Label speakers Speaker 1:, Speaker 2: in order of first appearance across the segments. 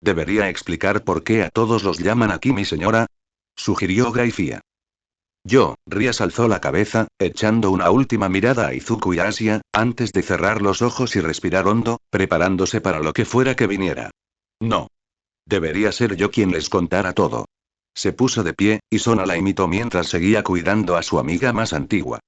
Speaker 1: ¿Debería explicar por qué a todos los llaman aquí mi señora? Sugirió Graifia. Rías alzó la cabeza, echando una última mirada a Izuku y Asia, antes de cerrar los ojos y respirar hondo, preparándose para lo que fuera que viniera. No. Debería ser yo quien les contara todo. Se puso de pie, y Sona la imitó mientras seguía cuidando a su amiga más antigua.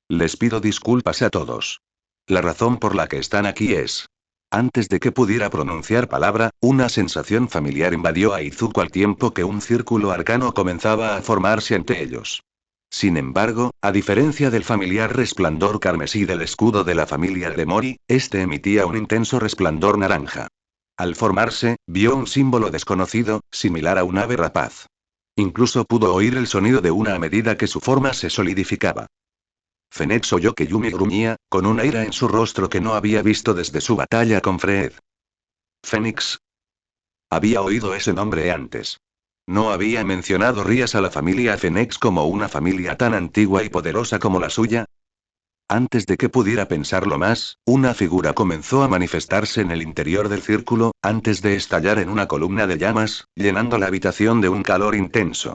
Speaker 1: Les pido disculpas a todos. La razón por la que están aquí es... Antes de que pudiera pronunciar palabra, una sensación familiar invadió a Izuku al tiempo que un círculo arcano comenzaba a formarse ante ellos. Sin embargo, a diferencia del familiar resplandor carmesí del escudo de la familia de Mori, este emitía un intenso resplandor naranja. Al formarse, vio un símbolo desconocido, similar a un ave rapaz. Incluso pudo oír el sonido de una a medida que su forma se solidificaba. Fennec oyó que Yumi gruñía, con una ira en su rostro que no había visto desde su batalla con Fred. Fénix. Había oído ese nombre antes. No había mencionado Rías a la familia Fénix como una familia tan antigua y poderosa como la suya. Antes de que pudiera pensarlo más, una figura comenzó a manifestarse en el interior del círculo, antes de estallar en una columna de llamas, llenando la habitación de un calor intenso.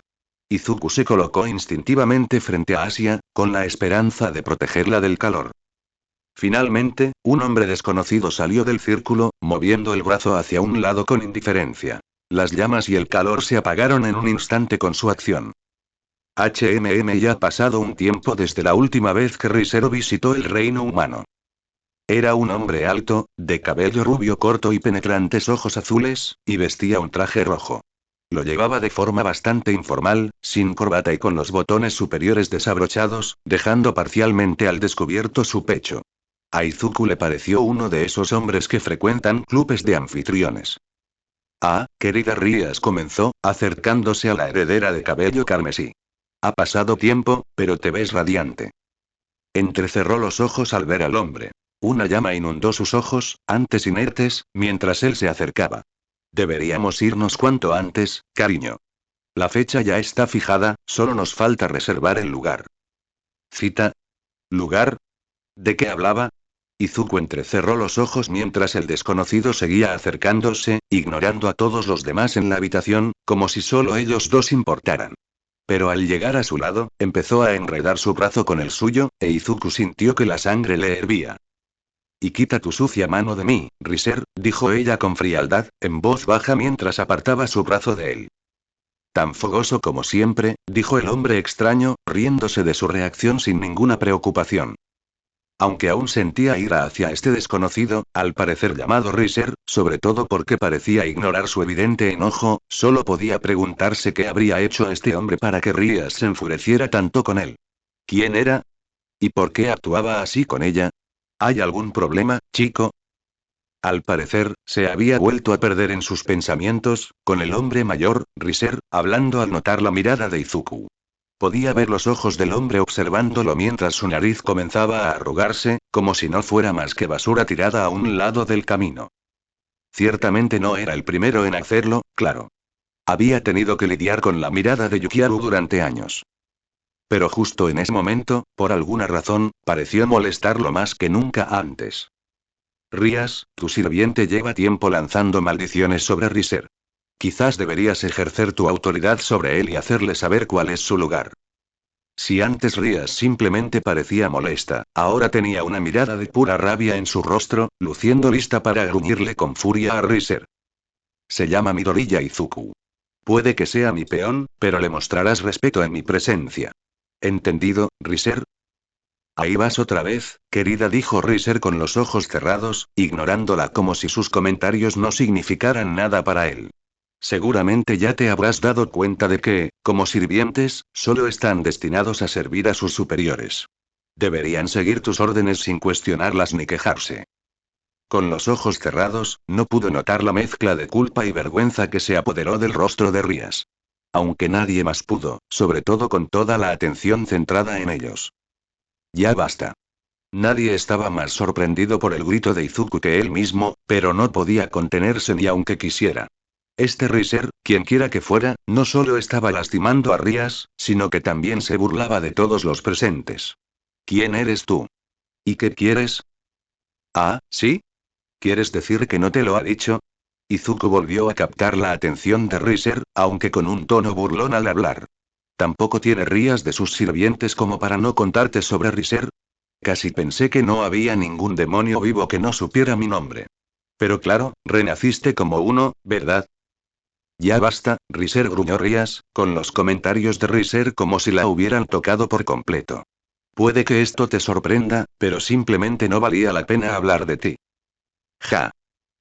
Speaker 1: Izuku se colocó instintivamente frente a Asia, con la esperanza de protegerla del calor. Finalmente, un hombre desconocido salió del círculo, moviendo el brazo hacia un lado con indiferencia. Las llamas y el calor se apagaron en un instante con su acción. Ya ha pasado un tiempo desde la última vez que Rizero visitó el reino humano. Era un hombre alto, de cabello rubio corto y penetrantes ojos azules, y vestía un traje rojo. Lo llevaba de forma bastante informal, sin corbata y con los botones superiores desabrochados, dejando parcialmente al descubierto su pecho. A Izuku le pareció uno de esos hombres que frecuentan clubes de anfitriones. Ah, querida Rías comenzó, acercándose a la heredera de cabello carmesí. Ha pasado tiempo, pero te ves radiante. Entrecerró los ojos al ver al hombre. Una llama inundó sus ojos, antes inertes, mientras él se acercaba. Deberíamos irnos cuanto antes, cariño. La fecha ya está fijada, solo nos falta reservar el lugar. ¿Cita? ¿Lugar? ¿De qué hablaba? Izuku entrecerró los ojos mientras el desconocido seguía acercándose, ignorando a todos los demás en la habitación, como si solo ellos dos importaran. Pero al llegar a su lado, empezó a enredar su brazo con el suyo, e Izuku sintió que la sangre le hervía. Y quita tu sucia mano de mí, Riser, dijo ella con frialdad, en voz baja mientras apartaba su brazo de él. Tan fogoso como siempre, dijo el hombre extraño, riéndose de su reacción sin ninguna preocupación. Aunque aún sentía ira hacia este desconocido, al parecer llamado Riser, sobre todo porque parecía ignorar su evidente enojo, solo podía preguntarse qué habría hecho este hombre para que Rías se enfureciera tanto con él. ¿Quién era? ¿Y por qué actuaba así con ella? ¿Hay algún problema, chico? Al parecer, se había vuelto a perder en sus pensamientos, con el hombre mayor, Riser, hablando al notar la mirada de Izuku. Podía ver los ojos del hombre observándolo mientras su nariz comenzaba a arrugarse, como si no fuera más que basura tirada a un lado del camino. Ciertamente no era el primero en hacerlo, claro. Había tenido que lidiar con la mirada de Yukiaru durante años. Pero justo en ese momento, por alguna razón, pareció molestarlo más que nunca antes. Rías, tu sirviente lleva tiempo lanzando maldiciones sobre Riser. Quizás deberías ejercer tu autoridad sobre él y hacerle saber cuál es su lugar. Si antes Rías simplemente parecía molesta, ahora tenía una mirada de pura rabia en su rostro, luciendo lista para gruñirle con furia a Riser. Se llama Midoriya Izuku. Puede que sea mi peón, pero le mostrarás respeto en mi presencia. ¿Entendido, Riser? Ahí vas otra vez, querida, dijo Riser con los ojos cerrados, ignorándola como si sus comentarios no significaran nada para él. Seguramente ya te habrás dado cuenta de que, como sirvientes, solo están destinados a servir a sus superiores. Deberían seguir tus órdenes sin cuestionarlas ni quejarse. Con los ojos cerrados, no pudo notar la mezcla de culpa y vergüenza que se apoderó del rostro de Rías. Aunque nadie más pudo, sobre todo con toda la atención centrada en ellos. Ya basta. Nadie estaba más sorprendido por el grito de Izuku que él mismo, pero no podía contenerse ni aunque quisiera. Este Riser, quienquiera que fuera, no solo estaba lastimando a Rías, sino que también se burlaba de todos los presentes. ¿Quién eres tú? ¿Y qué quieres? Ah, ¿sí? ¿Quieres decir que no te lo ha dicho? Izuku volvió a captar la atención de Riser, aunque con un tono burlón al hablar. ¿Tampoco tiene rías de sus sirvientes como para no contarte sobre Riser? Casi pensé que no había ningún demonio vivo que no supiera mi nombre. Pero claro, renaciste como uno, ¿verdad? Ya basta, Riser, gruñó Rías, con los comentarios de Riser como si la hubieran tocado por completo. Puede que esto te sorprenda, pero simplemente no valía la pena hablar de ti. Ja.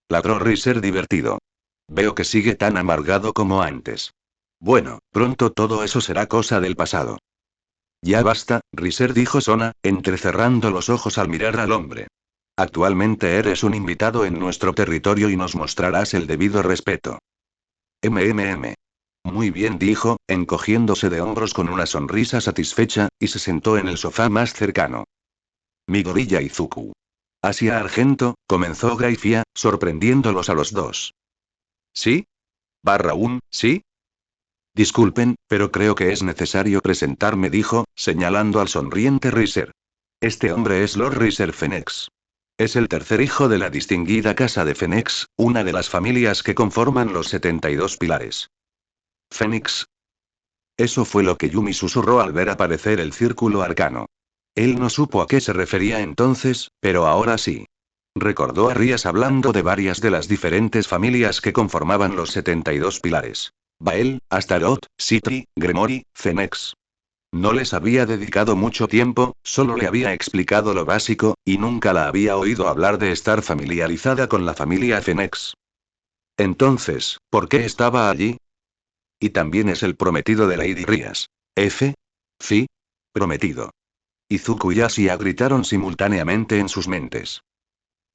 Speaker 1: Ladró Riser divertido. Veo que sigue tan amargado como antes. Bueno, pronto todo eso será cosa del pasado. Ya basta, Riser, dijo Sona, entrecerrando los ojos al mirar al hombre. Actualmente eres un invitado en nuestro territorio y nos mostrarás el debido respeto. MMM. Muy bien, dijo, encogiéndose de hombros con una sonrisa satisfecha, y se sentó en el sofá más cercano. Mi gorilla Izuku. Asia Argento, comenzó Graifia, sorprendiéndolos a los dos. ¿Sí? ¿Sí? Disculpen, pero creo que es necesario presentarme, dijo, señalando al sonriente Riser. Este hombre es Lord Riser Phoenix. Es el tercer hijo de la distinguida casa de Phoenix, una de las familias que conforman los 72 pilares. Phoenix. Eso fue lo que Yumi susurró al ver aparecer el círculo arcano. Él no supo a qué se refería entonces, pero ahora sí. Recordó a Rías hablando de varias de las diferentes familias que conformaban los 72 pilares. Bael, Astaroth, Sitri, Gremory, Phoenix. No les había dedicado mucho tiempo, solo le había explicado lo básico, y nunca la había oído hablar de estar familiarizada con la familia Phoenix. Entonces, ¿por qué estaba allí? Y también es el prometido de Lady Rías. ¿Sí? Prometido. Izuku y Asia gritaron simultáneamente en sus mentes.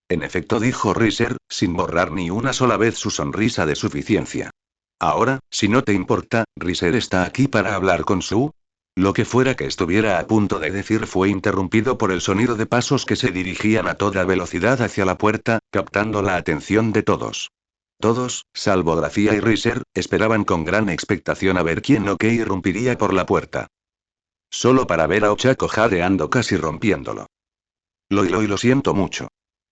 Speaker 1: En efecto, dijo Riser, sin borrar ni una sola vez su sonrisa de suficiencia. Ahora, si no te importa, Riser está aquí para hablar con Su. Lo que fuera que estuviera a punto de decir fue interrumpido por el sonido de pasos que se dirigían a toda velocidad hacia la puerta, captando la atención de todos. Todos, salvo Grafía y Riser, esperaban con gran expectación a ver quién o qué irrumpiría por la puerta. Solo para ver a Ochako jadeando, casi rompiéndolo. Lo siento mucho.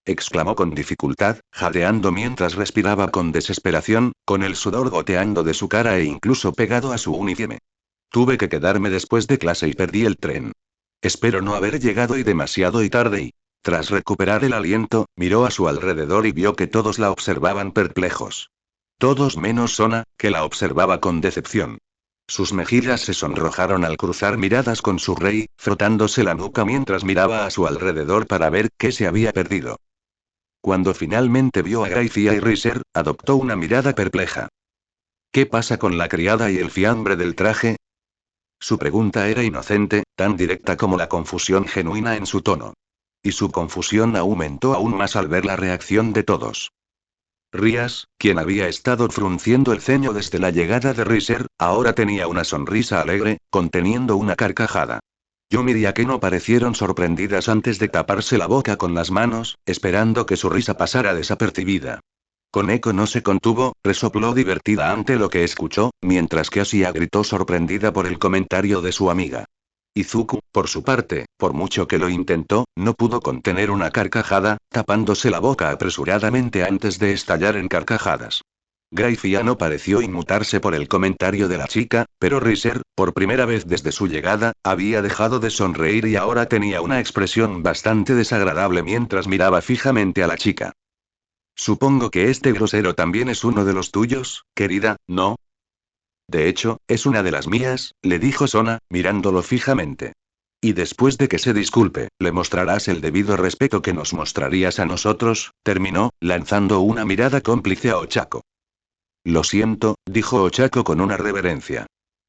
Speaker 1: Exclamó con dificultad, jadeando mientras respiraba con desesperación, con el sudor goteando de su cara e incluso pegado a su uniforme. Tuve que quedarme después de clase y perdí el tren. Espero no haber llegado demasiado tarde y... Tras recuperar el aliento, miró a su alrededor y vio que todos la observaban perplejos. Todos menos Sona, que la observaba con decepción. Sus mejillas se sonrojaron al cruzar miradas con su rey, frotándose la nuca mientras miraba a su alrededor para ver qué se había perdido. Cuando finalmente vio a Graifia y Riser, adoptó una mirada perpleja. ¿Qué pasa con la criada y el fiambre del traje? Su pregunta era inocente, tan directa como la confusión genuina en su tono. Y su confusión aumentó aún más al ver la reacción de todos. Rías, quien había estado frunciendo el ceño desde la llegada de Riser, ahora tenía una sonrisa alegre, conteniendo una carcajada. Yumi y Akeno parecieron sorprendidas antes de taparse la boca con las manos, esperando que su risa pasara desapercibida. Koneko no se contuvo, resopló divertida ante lo que escuchó, mientras que Asia gritó sorprendida por el comentario de su amiga. Izuku, por su parte, por mucho que lo intentó, no pudo contener una carcajada, tapándose la boca apresuradamente antes de estallar en carcajadas. Graifia no pareció inmutarse por el comentario de la chica, pero Riser, por primera vez desde su llegada, había dejado de sonreír y ahora tenía una expresión bastante desagradable mientras miraba fijamente a la chica. Supongo que este grosero también es uno de los tuyos, querida, ¿no? De hecho, es una de las mías, le dijo Sona, mirándolo fijamente. Y después de que se disculpe, le mostrarás el debido respeto que nos mostrarías a nosotros, terminó, lanzando una mirada cómplice a Ochako. Lo siento, dijo Ochako con una reverencia.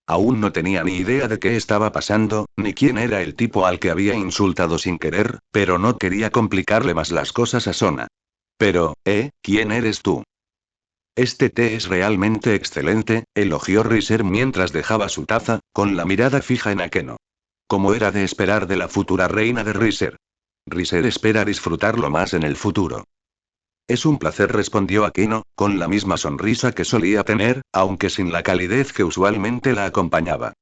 Speaker 1: Aún no tenía ni idea de qué estaba pasando, ni quién era el tipo al que había insultado sin querer, pero no quería complicarle más las cosas a Sona. Pero, ¿quién eres tú? Este té es realmente excelente, elogió Riser mientras dejaba su taza, con la mirada fija en Akeno. Como era de esperar de la futura reina de Riser. Riser espera disfrutarlo más en el futuro. Es un placer, respondió Akeno, con la misma sonrisa que solía tener, aunque sin la calidez que usualmente la acompañaba.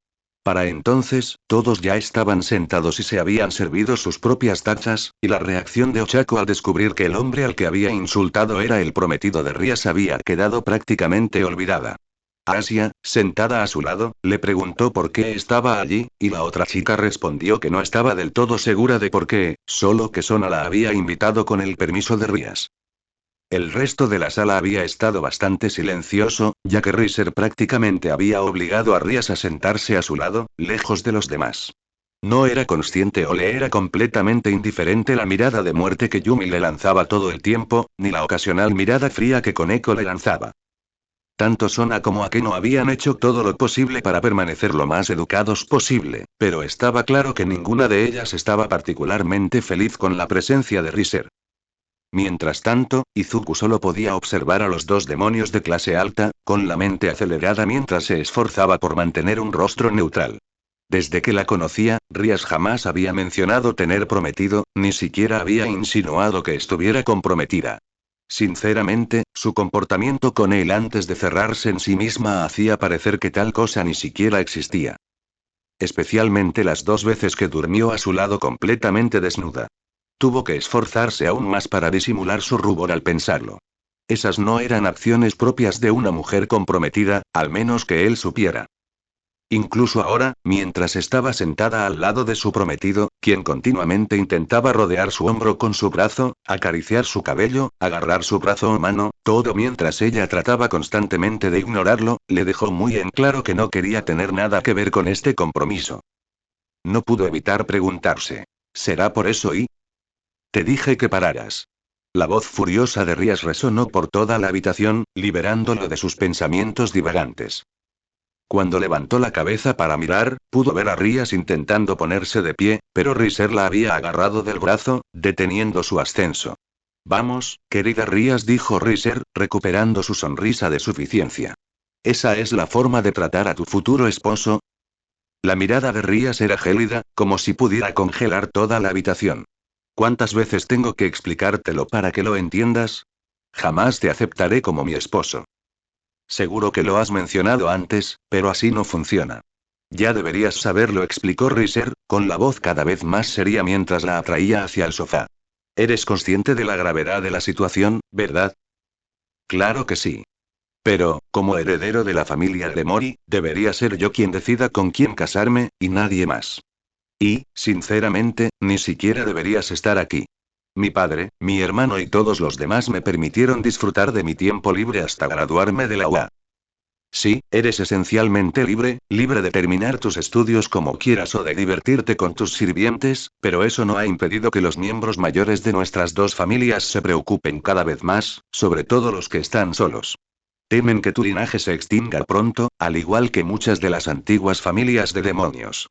Speaker 1: Para entonces, todos ya estaban sentados y se habían servido sus propias tachas, y la reacción de Ochako al descubrir que el hombre al que había insultado era el prometido de Rías había quedado prácticamente olvidada. Asia, sentada a su lado, le preguntó por qué estaba allí, y la otra chica respondió que no estaba del todo segura de por qué, solo que Sona la había invitado con el permiso de Rías. El resto de la sala había estado bastante silencioso, ya que Riser prácticamente había obligado a Rías a sentarse a su lado, lejos de los demás. No era consciente o le era completamente indiferente la mirada de muerte que Yumi le lanzaba todo el tiempo, ni la ocasional mirada fría que Koneko le lanzaba. Tanto Sona como Akeno habían hecho todo lo posible para permanecer lo más educados posible, pero estaba claro que ninguna de ellas estaba particularmente feliz con la presencia de Riser. Mientras tanto, Izuku solo podía observar a los dos demonios de clase alta, con la mente acelerada mientras se esforzaba por mantener un rostro neutral. Desde que la conocía, Rías jamás había mencionado tener prometido, ni siquiera había insinuado que estuviera comprometida. Sinceramente, su comportamiento con él antes de cerrarse en sí misma hacía parecer que tal cosa ni siquiera existía. Especialmente las dos veces que durmió a su lado completamente desnuda. Tuvo que esforzarse aún más para disimular su rubor al pensarlo. Esas no eran acciones propias de una mujer comprometida, al menos que él supiera. Incluso ahora, mientras estaba sentada al lado de su prometido, quien continuamente intentaba rodear su hombro con su brazo, acariciar su cabello, agarrar su brazo o mano, todo mientras ella trataba constantemente de ignorarlo, le dejó muy en claro que no quería tener nada que ver con este compromiso. No pudo evitar preguntarse. ¿Será por eso y? Te dije que pararas. La voz furiosa de Rías resonó por toda la habitación, liberándolo de sus pensamientos divagantes. Cuando levantó la cabeza para mirar, pudo ver a Rías intentando ponerse de pie, pero Riser la había agarrado del brazo, deteniendo su ascenso. Vamos, querida Rías, dijo Riser, recuperando su sonrisa de suficiencia. ¿Esa es la forma de tratar a tu futuro esposo? La mirada de Rías era gélida, como si pudiera congelar toda la habitación. ¿Cuántas veces tengo que explicártelo para que lo entiendas? Jamás te aceptaré como mi esposo. Seguro que lo has mencionado antes, pero así no funciona. Ya deberías saberlo, explicó Riser, con la voz cada vez más seria mientras la atraía hacia el sofá. Eres consciente de la gravedad de la situación, ¿verdad? Claro que sí. Pero, como heredero de la familia de Mori, debería ser yo quien decida con quién casarme, y nadie más. Y, sinceramente, ni siquiera deberías estar aquí. Mi padre, mi hermano y todos los demás me permitieron disfrutar de mi tiempo libre hasta graduarme de la UA. Sí, eres esencialmente libre, libre de terminar tus estudios como quieras o de divertirte con tus sirvientes, pero eso no ha impedido que los miembros mayores de nuestras dos familias se preocupen cada vez más, sobre todo los que están solos. Temen que tu linaje se extinga pronto, al igual que muchas de las antiguas familias de demonios.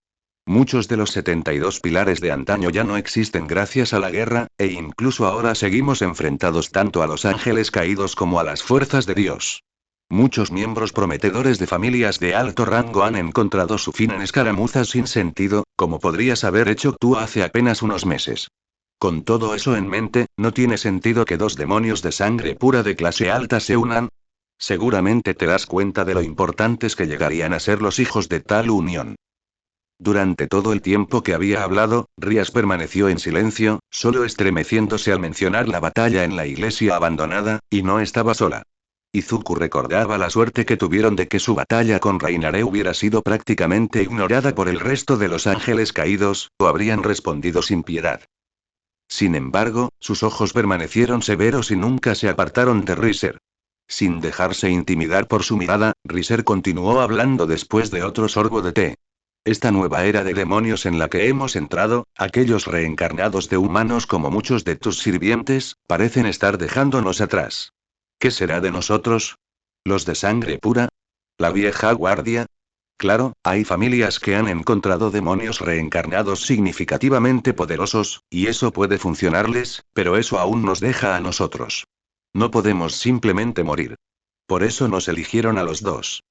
Speaker 1: Muchos de los 72 pilares de antaño ya no existen gracias a la guerra, e incluso ahora seguimos enfrentados tanto a los ángeles caídos como a las fuerzas de Dios. Muchos miembros prometedores de familias de alto rango han encontrado su fin en escaramuzas sin sentido, como podrías haber hecho tú hace apenas unos meses. Con todo eso en mente, ¿no tiene sentido que dos demonios de sangre pura de clase alta se unan? Seguramente te das cuenta de lo importantes que llegarían a ser los hijos de tal unión. Durante todo el tiempo que había hablado, Rías permaneció en silencio, solo estremeciéndose al mencionar la batalla en la iglesia abandonada, y no estaba sola. Izuku recordaba la suerte que tuvieron de que su batalla con Reinare hubiera sido prácticamente ignorada por el resto de los ángeles caídos, o habrían respondido sin piedad. Sin embargo, sus ojos permanecieron severos y nunca se apartaron de Riser. Sin dejarse intimidar por su mirada, Riser continuó hablando después de otro sorbo de té. Esta nueva era de demonios en la que hemos entrado, aquellos reencarnados de humanos como muchos de tus sirvientes, parecen estar dejándonos atrás. ¿Qué será de nosotros? ¿Los de sangre pura? ¿La vieja guardia? Claro, hay familias que han encontrado demonios reencarnados significativamente poderosos, y eso puede funcionarles, pero eso aún nos deja a nosotros. No podemos simplemente morir. Por eso nos eligieron a los dos.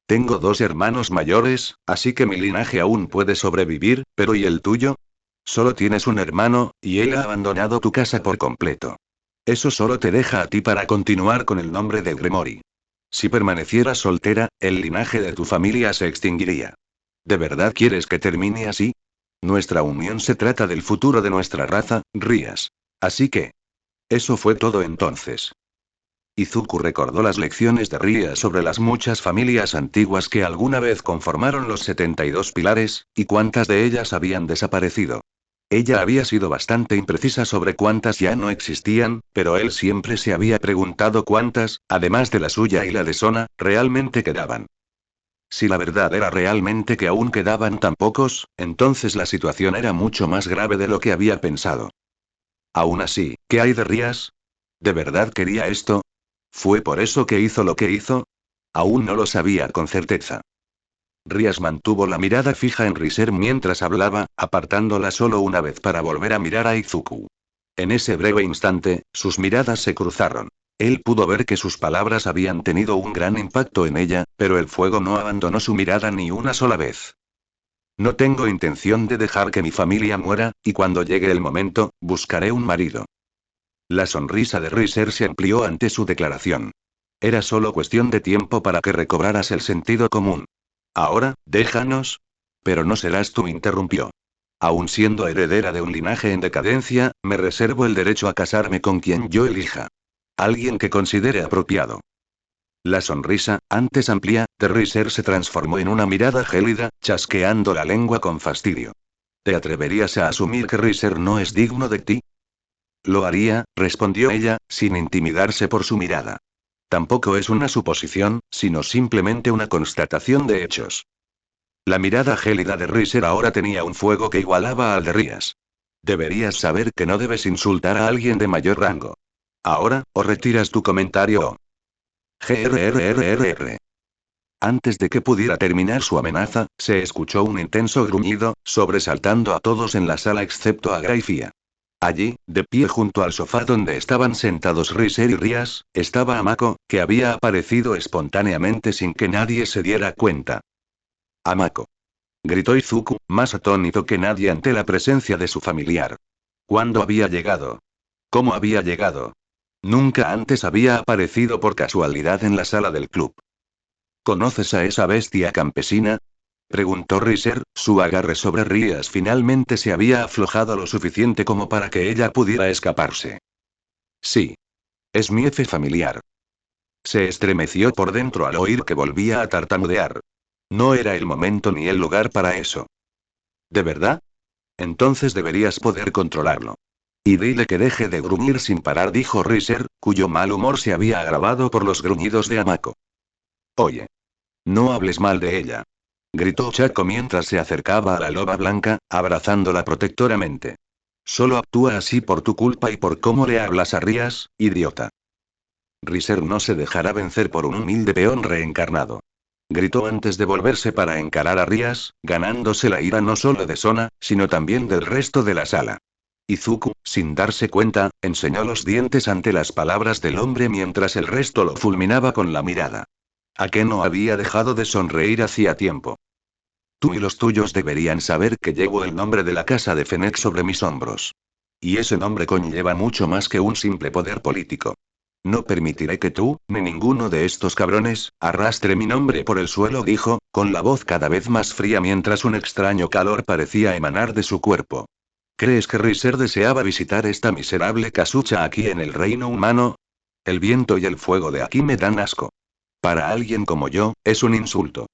Speaker 1: Tengo dos hermanos mayores, así que mi linaje aún puede sobrevivir, pero ¿y el tuyo? Solo tienes un hermano, y él ha abandonado tu casa por completo. Eso solo te deja a ti para continuar con el nombre de Gremori. Si permanecieras soltera, el linaje de tu familia se extinguiría. ¿De verdad quieres que termine así? Nuestra unión se trata del futuro de nuestra raza, Rías. Así que... Eso fue todo entonces. Izuku recordó las lecciones de Ria sobre las muchas familias antiguas que alguna vez conformaron los 72 pilares, y cuántas de ellas habían desaparecido. Ella había sido bastante imprecisa sobre cuántas ya no existían, pero él siempre se había preguntado cuántas, además de la suya y la de Sona, realmente quedaban. Si la verdad era realmente que aún quedaban tan pocos, entonces la situación era mucho más grave de lo que había pensado. Aún así, ¿qué hay de Rías? ¿De verdad quería esto? ¿Fue por eso que hizo lo que hizo? Aún no lo sabía con certeza. Rías mantuvo la mirada fija en Riser mientras hablaba, apartándola solo una vez para volver a mirar a Izuku. En ese breve instante, sus miradas se cruzaron. Él pudo ver que sus palabras habían tenido un gran impacto en ella, pero el fuego no abandonó su mirada ni una sola vez. No tengo intención de dejar que mi familia muera, y cuando llegue el momento, buscaré un marido. La sonrisa de Riser se amplió ante su declaración. Era solo cuestión de tiempo para que recobraras el sentido común. Ahora, déjanos. Pero no serás tú, interrumpió. Aun siendo heredera de un linaje en decadencia, me reservo el derecho a casarme con quien yo elija. Alguien que considere apropiado. La sonrisa, antes amplia, de Riser se transformó en una mirada gélida, chasqueando la lengua con fastidio. ¿Te atreverías a asumir que Riser no es digno de ti? Lo haría, respondió ella, sin intimidarse por su mirada. Tampoco es una suposición, sino simplemente una constatación de hechos. La mirada gélida de Riser ahora tenía un fuego que igualaba al de Rías. Deberías saber que no debes insultar a alguien de mayor rango. Ahora, o retiras tu comentario o... Grrrrrr. Antes de que pudiera terminar su amenaza, se escuchó un intenso gruñido, sobresaltando a todos en la sala excepto a Graifia. Allí, de pie junto al sofá donde estaban sentados Riser y Rías, estaba Amako, que había aparecido espontáneamente sin que nadie se diera cuenta. Amako. Gritó Izuku, más atónito que nadie ante la presencia de su familiar. ¿Cuándo había llegado? ¿Cómo había llegado? Nunca antes había aparecido por casualidad en la sala del club. ¿Conoces a esa bestia campesina? Preguntó Riser, su agarre sobre Rías finalmente se había aflojado lo suficiente como para que ella pudiera escaparse. Sí. Es mi F familiar. Se estremeció por dentro al oír que volvía a tartamudear. No era el momento ni el lugar para eso. ¿De verdad? Entonces deberías poder controlarlo. Y dile que deje de gruñir sin parar, dijo Riser, cuyo mal humor se había agravado por los gruñidos de Amako. Oye. No hables mal de ella. Gritó Chaco mientras se acercaba a la loba blanca, abrazándola protectoramente. Solo actúa así por tu culpa y por cómo le hablas a Rías, idiota. Riser no se dejará vencer por un humilde peón reencarnado. Gritó antes de volverse para encarar a Rías, ganándose la ira no solo de Sona, sino también del resto de la sala. Izuku, sin darse cuenta, enseñó los dientes ante las palabras del hombre mientras el resto lo fulminaba con la mirada. ¿A qué no había dejado de sonreír hacía tiempo? Tú y los tuyos deberían saber que llevo el nombre de la casa de Fennec sobre mis hombros. Y ese nombre conlleva mucho más que un simple poder político. No permitiré que tú, ni ninguno de estos cabrones, arrastre mi nombre por el suelo, dijo, con la voz cada vez más fría mientras un extraño calor parecía emanar de su cuerpo. ¿Crees que Riser deseaba visitar esta miserable casucha aquí en el reino humano? El viento y el fuego de aquí me dan asco. Para alguien como yo, es un insulto.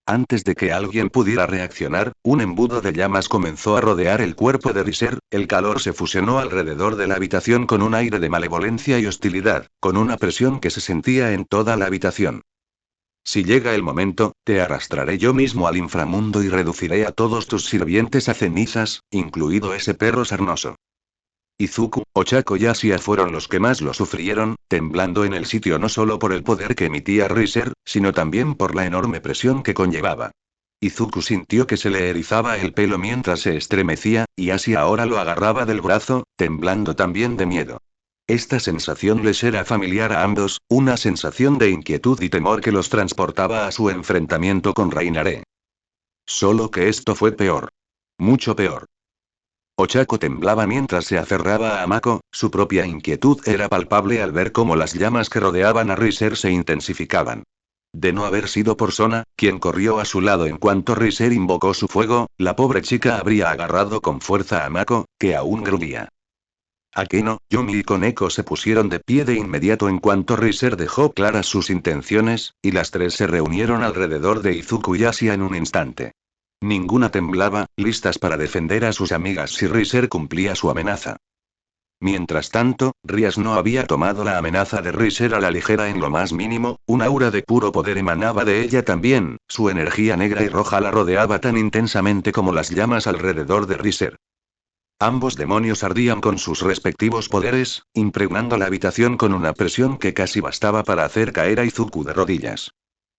Speaker 1: Antes de que alguien pudiera reaccionar, un embudo de llamas comenzó a rodear el cuerpo de Riser, el calor se fusionó alrededor de la habitación con un aire de malevolencia y hostilidad, con una presión que se sentía en toda la habitación. Si llega el momento, te arrastraré yo mismo al inframundo y reduciré a todos tus sirvientes a cenizas, incluido ese perro sarnoso. Izuku, Ochako y Asia fueron los que más lo sufrieron, temblando en el sitio no solo por el poder que emitía Riser, sino también por la enorme presión que conllevaba. Izuku sintió que se le erizaba el pelo mientras se estremecía, y Asia ahora lo agarraba del brazo, temblando también de miedo. Esta sensación les era familiar a ambos, una sensación de inquietud y temor que los transportaba a su enfrentamiento con Reinaré. Solo que esto fue peor. Mucho peor. Ochako temblaba mientras se aferraba a Amako, su propia inquietud era palpable al ver cómo las llamas que rodeaban a Riser se intensificaban. De no haber sido por Sona, quien corrió a su lado en cuanto Riser invocó su fuego, la pobre chica habría agarrado con fuerza a Mako, que aún gruñía. Akeno, Yumi y Koneko se pusieron de pie de inmediato en cuanto Riser dejó claras sus intenciones, y las tres se reunieron alrededor de Izuku y Asia en un instante. Ninguna temblaba, listas para defender a sus amigas si Riser cumplía su amenaza. Mientras tanto, Rias no había tomado la amenaza de Riser a la ligera en lo más mínimo, un aura de puro poder emanaba de ella también, su energía negra y roja la rodeaba tan intensamente como las llamas alrededor de Riser. Ambos demonios ardían con sus respectivos poderes, impregnando la habitación con una presión que casi bastaba para hacer caer a Izuku de rodillas.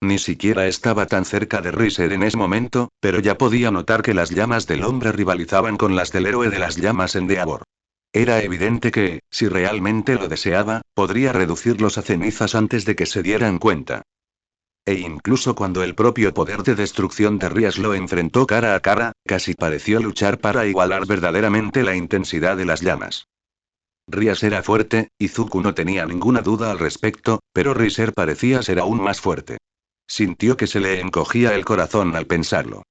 Speaker 1: Ni siquiera estaba tan cerca de Riser en ese momento, pero ya podía notar que las llamas del hombre rivalizaban con las del héroe de las llamas en Deavor. Era evidente que, si realmente lo deseaba, podría reducirlos a cenizas antes de que se dieran cuenta. E incluso cuando el propio poder de destrucción de Rias lo enfrentó cara a cara, casi pareció luchar para igualar verdaderamente la intensidad de las llamas. Rias era fuerte, Izuku no tenía ninguna duda al respecto, pero Riser parecía ser aún más fuerte. Sintió que se le encogía el corazón al pensarlo.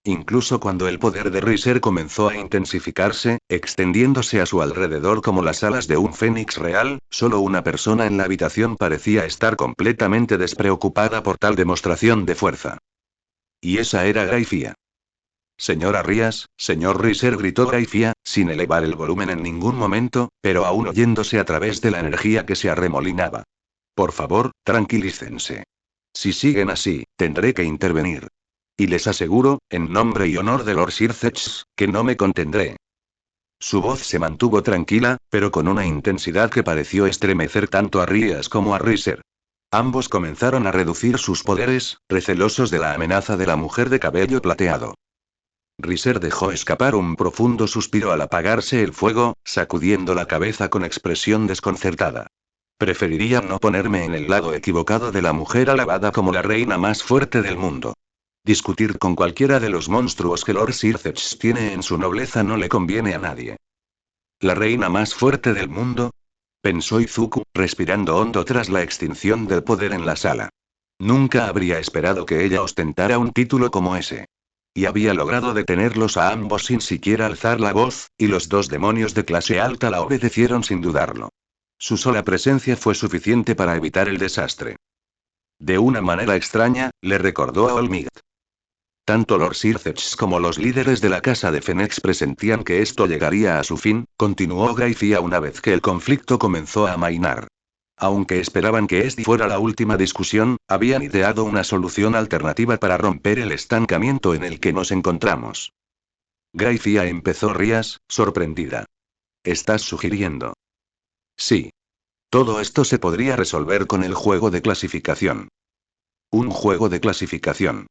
Speaker 1: Incluso cuando el poder de Riser comenzó a intensificarse, extendiéndose a su alrededor como las alas de un fénix real, solo una persona en la habitación parecía estar completamente despreocupada por tal demostración de fuerza. Y esa era Graifia. Señora Rías, señor Riser, gritó Graifia, sin elevar el volumen en ningún momento, pero aún oyéndose a través de la energía que se arremolinaba. Por favor, tranquilícense. Si siguen así, tendré que intervenir. Y les aseguro, en nombre y honor de Lord Sirzex, que no me contendré. Su voz se mantuvo tranquila, pero con una intensidad que pareció estremecer tanto a Rías como a Riser. Ambos comenzaron a reducir sus poderes, recelosos de la amenaza de la mujer de cabello plateado. Riser dejó escapar un profundo suspiro al apagarse el fuego, sacudiendo la cabeza con expresión desconcertada. Preferiría no ponerme en el lado equivocado de la mujer alabada como la reina más fuerte del mundo. Discutir con cualquiera de los monstruos que Lord Sirzex tiene en su nobleza no le conviene a nadie. ¿La reina más fuerte del mundo? Pensó Izuku, respirando hondo tras la extinción del poder en la sala. Nunca habría esperado que ella ostentara un título como ese. Y había logrado detenerlos a ambos sin siquiera alzar la voz, y los dos demonios de clase alta la obedecieron sin dudarlo. Su sola presencia fue suficiente para evitar el desastre. De una manera extraña, le recordó a Olmigt. Tanto Lord Sirzex como los líderes de la casa de Fenex presentían que esto llegaría a su fin, continuó Graifia una vez que el conflicto comenzó a amainar. Aunque esperaban que esta fuera la última discusión, habían ideado una solución alternativa para romper el estancamiento en el que nos encontramos. Graifia empezó Rías, sorprendida. ¿Estás sugiriendo? Sí. Todo esto se podría resolver con el juego de clasificación. Un juego de clasificación.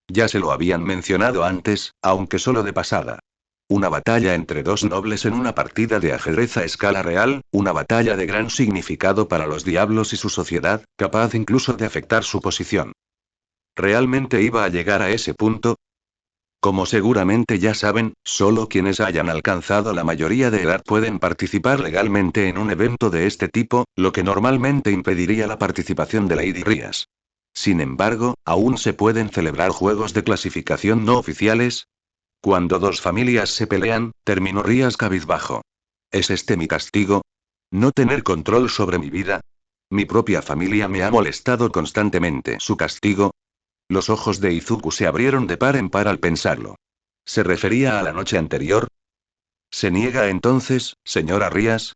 Speaker 1: Ya se lo habían mencionado antes, aunque solo de pasada. Una batalla entre dos nobles en una partida de ajedrez a escala real, una batalla de gran significado para los diablos y su sociedad, capaz incluso de afectar su posición. ¿Realmente iba a llegar a ese punto? Como seguramente ya saben, solo quienes hayan alcanzado la mayoría de edad pueden participar legalmente en un evento de este tipo, lo que normalmente impediría la participación de Lady Rías. Sin embargo, aún se pueden celebrar juegos de clasificación no oficiales. Cuando dos familias se pelean, terminó Rías cabizbajo. ¿Es este mi castigo? ¿No tener control sobre mi vida? Mi propia familia me ha molestado constantemente. ¿Su castigo? Los ojos de Izuku se abrieron de par en par al pensarlo. ¿Se refería a la noche anterior? ¿Se niega entonces, señora Rías?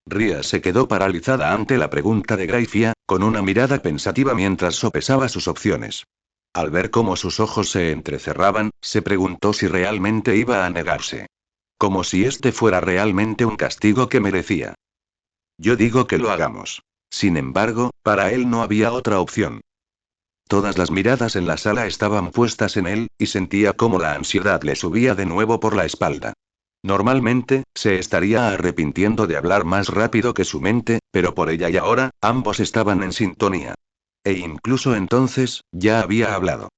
Speaker 1: Rías se quedó paralizada ante la pregunta de Graifia, con una mirada pensativa mientras sopesaba sus opciones. Al ver cómo sus ojos se entrecerraban, se preguntó si realmente iba a negarse. Como si este fuera realmente un castigo que merecía. Yo digo que lo hagamos. Sin embargo, para él no había otra opción. Todas las miradas en la sala estaban puestas en él, y sentía cómo la ansiedad le subía de nuevo por la espalda. Normalmente, se estaría arrepintiendo de hablar más rápido que su mente, pero por ella y ahora, ambos estaban en sintonía. E incluso entonces, ya había hablado.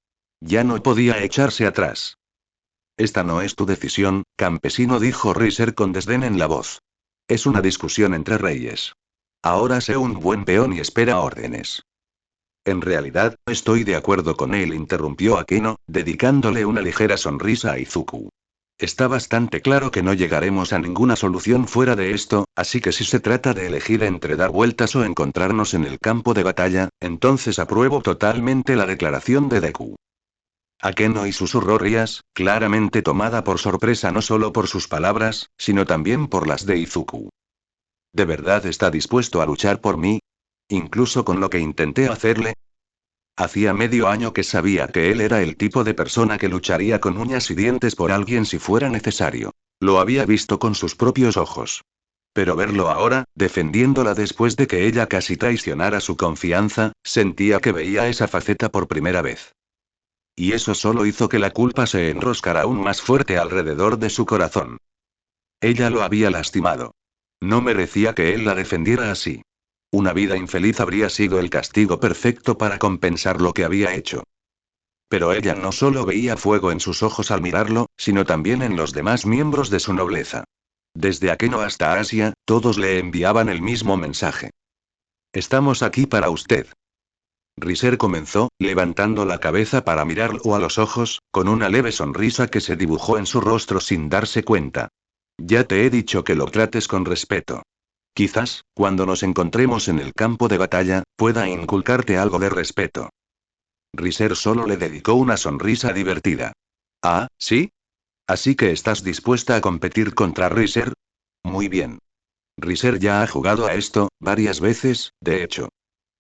Speaker 1: Ya no podía echarse atrás. Esta no es tu decisión, campesino, dijo Riser con desdén en la voz. Es una discusión entre reyes. Ahora sé un buen peón y espera órdenes. En realidad, estoy de acuerdo con él, interrumpió Akeno, dedicándole una ligera sonrisa a Izuku. Está bastante claro que no llegaremos a ninguna solución fuera de esto, así que si se trata de elegir entre dar vueltas o encontrarnos en el campo de batalla, entonces apruebo totalmente la declaración de Deku. Akeno y susurró Rías, claramente tomada por sorpresa no solo por sus palabras, sino también por las de Izuku. ¿De verdad está dispuesto a luchar por mí? ¿Incluso con lo que intenté hacerle? Hacía medio año que sabía que él era el tipo de persona que lucharía con uñas y dientes por alguien si fuera necesario. Lo había visto con sus propios ojos. Pero verlo ahora, defendiéndola después de que ella casi traicionara su confianza, sentía que veía esa faceta por primera vez. Y eso solo hizo que la culpa se enroscara aún más fuerte alrededor de su corazón. Ella lo había lastimado. No merecía que él la defendiera así. Una vida infeliz habría sido el castigo perfecto para compensar lo que había hecho. Pero ella no solo veía fuego en sus ojos al mirarlo, sino también en los demás miembros de su nobleza. Desde Akeno hasta Asia, todos le enviaban el mismo mensaje. Estamos aquí para usted. Riser comenzó, levantando la cabeza para mirarlo a los ojos, con una leve sonrisa que se dibujó en su rostro sin darse cuenta. Ya te he dicho que lo trates con respeto. Quizás, cuando nos encontremos en el campo de batalla, pueda inculcarte algo de respeto. Riser solo le dedicó una sonrisa divertida. Ah, ¿sí? ¿Así que estás dispuesta a competir contra Riser? Muy bien. Riser ya ha jugado a esto, varias veces, de hecho.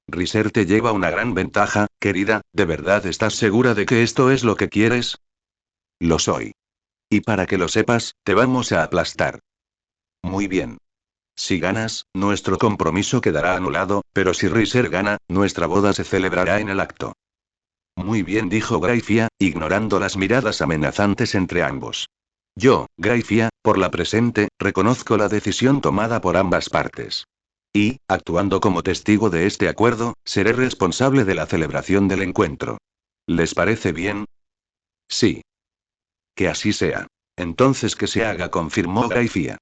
Speaker 1: Riser te lleva una gran ventaja, querida, ¿de verdad estás segura de que esto es lo que quieres? Lo soy. Y para que lo sepas, te vamos a aplastar. Muy bien. Si ganas, nuestro compromiso quedará anulado, pero si Riser gana, nuestra boda se celebrará en el acto. Muy bien, dijo Graifia, ignorando las miradas amenazantes entre ambos. Yo, Graifia, por la presente, reconozco la decisión tomada por ambas partes. Y, actuando como testigo de este acuerdo, seré responsable de la celebración del encuentro. ¿Les parece bien? Sí. Que así sea. Entonces que se haga, confirmó Graifia.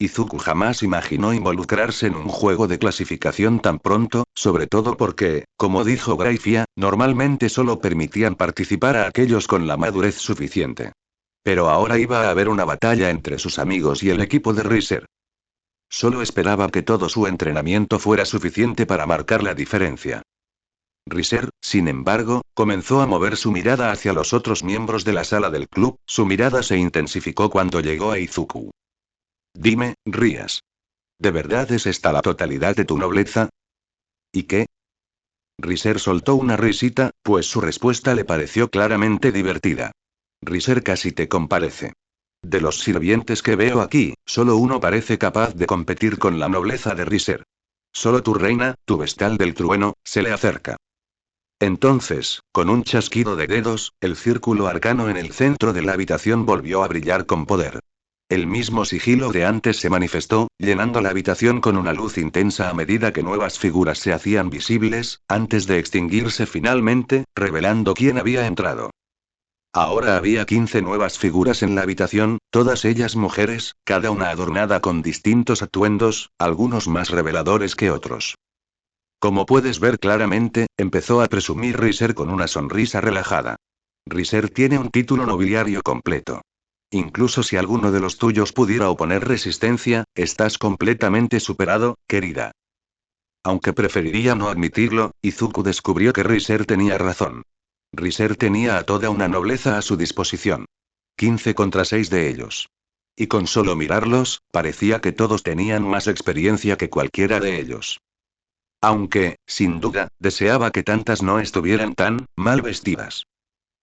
Speaker 1: Izuku jamás imaginó involucrarse en un juego de clasificación tan pronto, sobre todo porque, como dijo Graifia, normalmente solo permitían participar a aquellos con la madurez suficiente. Pero ahora iba a haber una batalla entre sus amigos y el equipo de Riser. Solo esperaba que todo su entrenamiento fuera suficiente para marcar la diferencia. Riser, sin embargo, comenzó a mover su mirada hacia los otros miembros de la sala del club, su mirada se intensificó cuando llegó a Izuku. Dime, Rías. ¿De verdad es esta la totalidad de tu nobleza? ¿Y qué? Riser soltó una risita, pues su respuesta le pareció claramente divertida. Riser casi te comparece. De los sirvientes que veo aquí, solo uno parece capaz de competir con la nobleza de Riser. Solo tu reina, tu vestal del trueno, se le acerca. Entonces, con un chasquido de dedos, el círculo arcano en el centro de la habitación volvió a brillar con poder. El mismo sigilo de antes se manifestó, llenando la habitación con una luz intensa a medida que nuevas figuras se hacían visibles, antes de extinguirse finalmente, revelando quién había entrado. Ahora había 15 nuevas figuras en la habitación, todas ellas mujeres, cada una adornada con distintos atuendos, algunos más reveladores que otros. Como puedes ver claramente, empezó a presumir Riser con una sonrisa relajada. Riser tiene un título nobiliario completo. Incluso si alguno de los tuyos pudiera oponer resistencia, estás completamente superado, querida. Aunque preferiría no admitirlo, Izuku descubrió que Riser tenía razón. Riser tenía a toda una nobleza a su disposición. 15 contra 6 de ellos. Y con solo mirarlos, parecía que todos tenían más experiencia que cualquiera de ellos. Aunque, sin duda, deseaba que tantas no estuvieran tan mal vestidas.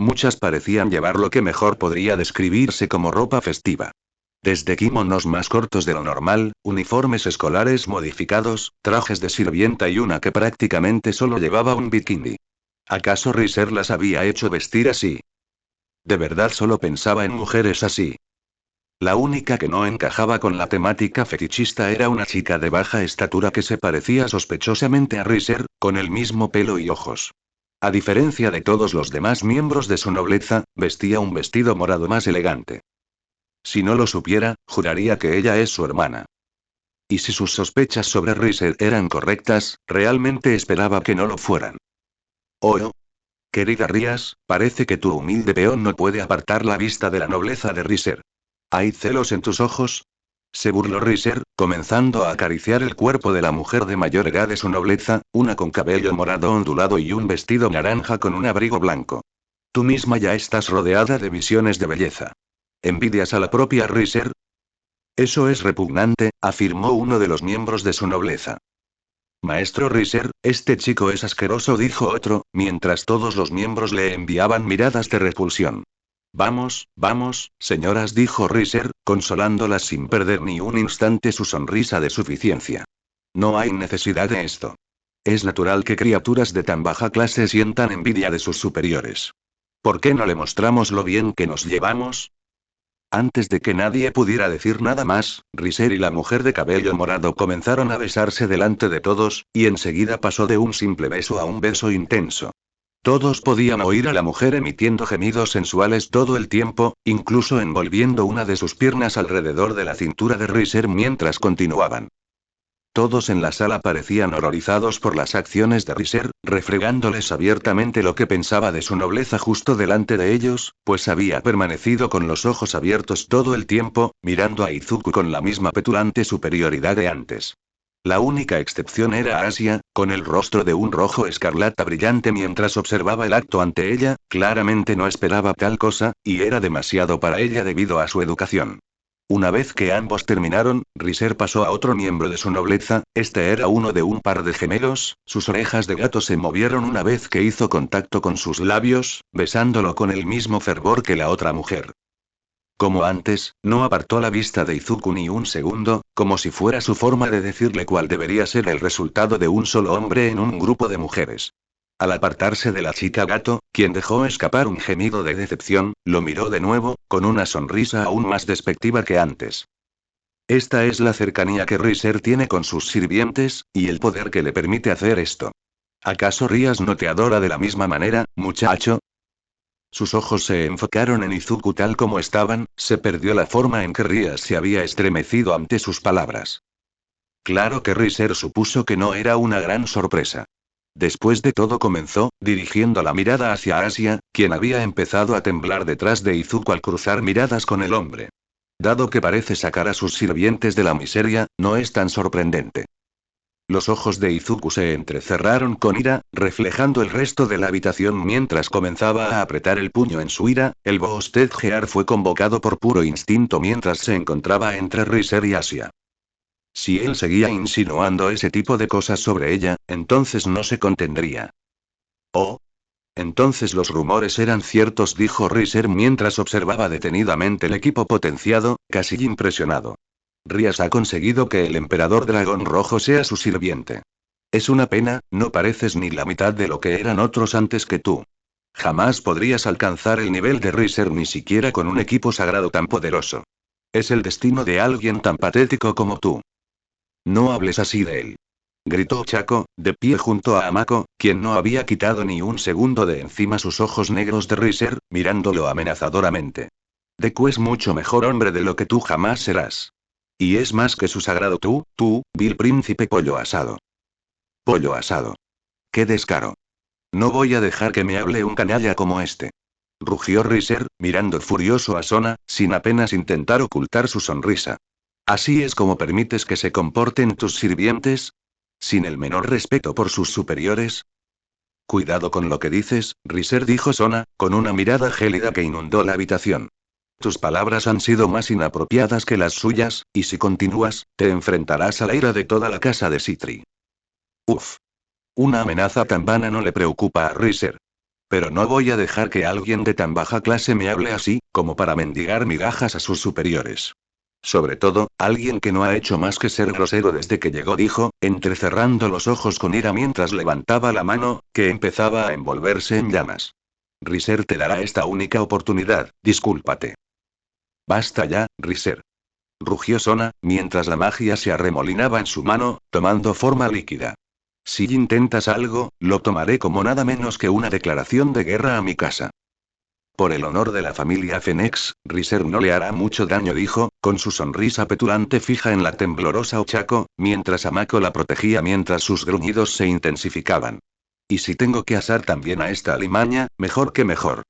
Speaker 1: Muchas parecían llevar lo que mejor podría describirse como ropa festiva. Desde kimonos más cortos de lo normal, uniformes escolares modificados, trajes de sirvienta y una que prácticamente solo llevaba un bikini. ¿Acaso Riser las había hecho vestir así? De verdad solo pensaba en mujeres así. La única que no encajaba con la temática fetichista era una chica de baja estatura que se parecía sospechosamente a Riser, con el mismo pelo y ojos. A diferencia de todos los demás miembros de su nobleza, vestía un vestido morado más elegante. Si no lo supiera, juraría que ella es su hermana. Y si sus sospechas sobre Riser eran correctas, realmente esperaba que no lo fueran. Oh, querida Rías, parece que tu humilde peón no puede apartar la vista de la nobleza de Riser. ¿Hay celos en tus ojos? Se burló Riser, comenzando a acariciar el cuerpo de la mujer de mayor edad de su nobleza, una con cabello morado ondulado y un vestido naranja con un abrigo blanco. Tú misma ya estás rodeada de visiones de belleza. ¿Envidias a la propia Riser? Eso es repugnante, afirmó uno de los miembros de su nobleza. Maestro Riser, este chico es asqueroso, dijo otro, mientras todos los miembros le enviaban miradas de repulsión. Vamos, vamos, señoras, dijo Riser, consolándolas sin perder ni un instante su sonrisa de suficiencia. No hay necesidad de esto. Es natural que criaturas de tan baja clase sientan envidia de sus superiores. ¿Por qué no le mostramos lo bien que nos llevamos? Antes de que nadie pudiera decir nada más, Riser y la mujer de cabello morado comenzaron a besarse delante de todos, y enseguida pasó de un simple beso a un beso intenso. Todos podían oír a la mujer emitiendo gemidos sensuales todo el tiempo, incluso envolviendo una de sus piernas alrededor de la cintura de Riser mientras continuaban. Todos en la sala parecían horrorizados por las acciones de Riser, refregándoles abiertamente lo que pensaba de su nobleza justo delante de ellos, pues había permanecido con los ojos abiertos todo el tiempo, mirando a Izuku con la misma petulante superioridad de antes. La única excepción era Asia, con el rostro de un rojo escarlata brillante mientras observaba el acto ante ella, claramente no esperaba tal cosa, y era demasiado para ella debido a su educación. Una vez que ambos terminaron, Riser pasó a otro miembro de su nobleza, este era uno de un par de gemelos, sus orejas de gato se movieron una vez que hizo contacto con sus labios, besándolo con el mismo fervor que la otra mujer. Como antes, no apartó la vista de Izuku ni un segundo, como si fuera su forma de decirle cuál debería ser el resultado de un solo hombre en un grupo de mujeres. Al apartarse de la chica gato, quien dejó escapar un gemido de decepción, lo miró de nuevo, con una sonrisa aún más despectiva que antes. Esta es la cercanía que Riser tiene con sus sirvientes, y el poder que le permite hacer esto. ¿Acaso Rías no te adora de la misma manera, muchacho? Sus ojos se enfocaron en Izuku tal como estaban, se perdió la forma en que Rías se había estremecido ante sus palabras. Claro que Riser supuso que no era una gran sorpresa. Después de todo comenzó, dirigiendo la mirada hacia Asia, quien había empezado a temblar detrás de Izuku al cruzar miradas con el hombre. Dado que parece sacar a sus sirvientes de la miseria, no es tan sorprendente. Los ojos de Izuku se entrecerraron con ira, reflejando el resto de la habitación mientras comenzaba a apretar el puño en su ira. El Boosted Gear fue convocado por puro instinto mientras se encontraba entre Riser y Asia. Si él seguía insinuando ese tipo de cosas sobre ella, entonces no se contendría. Oh. Entonces los rumores eran ciertos, dijo Riser mientras observaba detenidamente el equipo potenciado, casi impresionado. Rías ha conseguido que el emperador dragón rojo sea su sirviente. Es una pena, no pareces ni la mitad de lo que eran otros antes que tú. Jamás podrías alcanzar el nivel de Riser ni siquiera con un equipo sagrado tan poderoso. Es el destino de alguien tan patético como tú. No hables así de él. Gritó Chaco, de pie junto a Amako, quien no había quitado ni un segundo de encima sus ojos negros de Riser, mirándolo amenazadoramente. Deku es mucho mejor hombre de lo que tú jamás serás. Y es más que su sagrado tú, vil príncipe pollo asado. Pollo asado. ¡Qué descaro! No voy a dejar que me hable un canalla como este. Rugió Riser, mirando furioso a Sona, sin apenas intentar ocultar su sonrisa. ¿Así es como permites que se comporten tus sirvientes? ¿Sin el menor respeto por sus superiores? Cuidado con lo que dices, Riser, dijo Sona, con una mirada gélida que inundó la habitación. Tus palabras han sido más inapropiadas que las suyas, y si continúas, te enfrentarás a la ira de toda la casa de Citri. Uf. Una amenaza tan vana no le preocupa a Riser. Pero no voy a dejar que alguien de tan baja clase me hable así, como para mendigar migajas a sus superiores. Sobre todo, alguien que no ha hecho más que ser grosero desde que llegó, dijo, entrecerrando los ojos con ira mientras levantaba la mano, que empezaba a envolverse en llamas. Riser te dará esta única oportunidad, discúlpate. Basta ya, Riser. Rugió Sona, mientras la magia se arremolinaba en su mano, tomando forma líquida. Si intentas algo, lo tomaré como nada menos que una declaración de guerra a mi casa. Por el honor de la familia Fenex, Riser no le hará mucho daño, dijo, con su sonrisa petulante fija en la temblorosa Ochako, mientras Amako la protegía mientras sus gruñidos se intensificaban. Y si tengo que asar también a esta alimaña, mejor que mejor.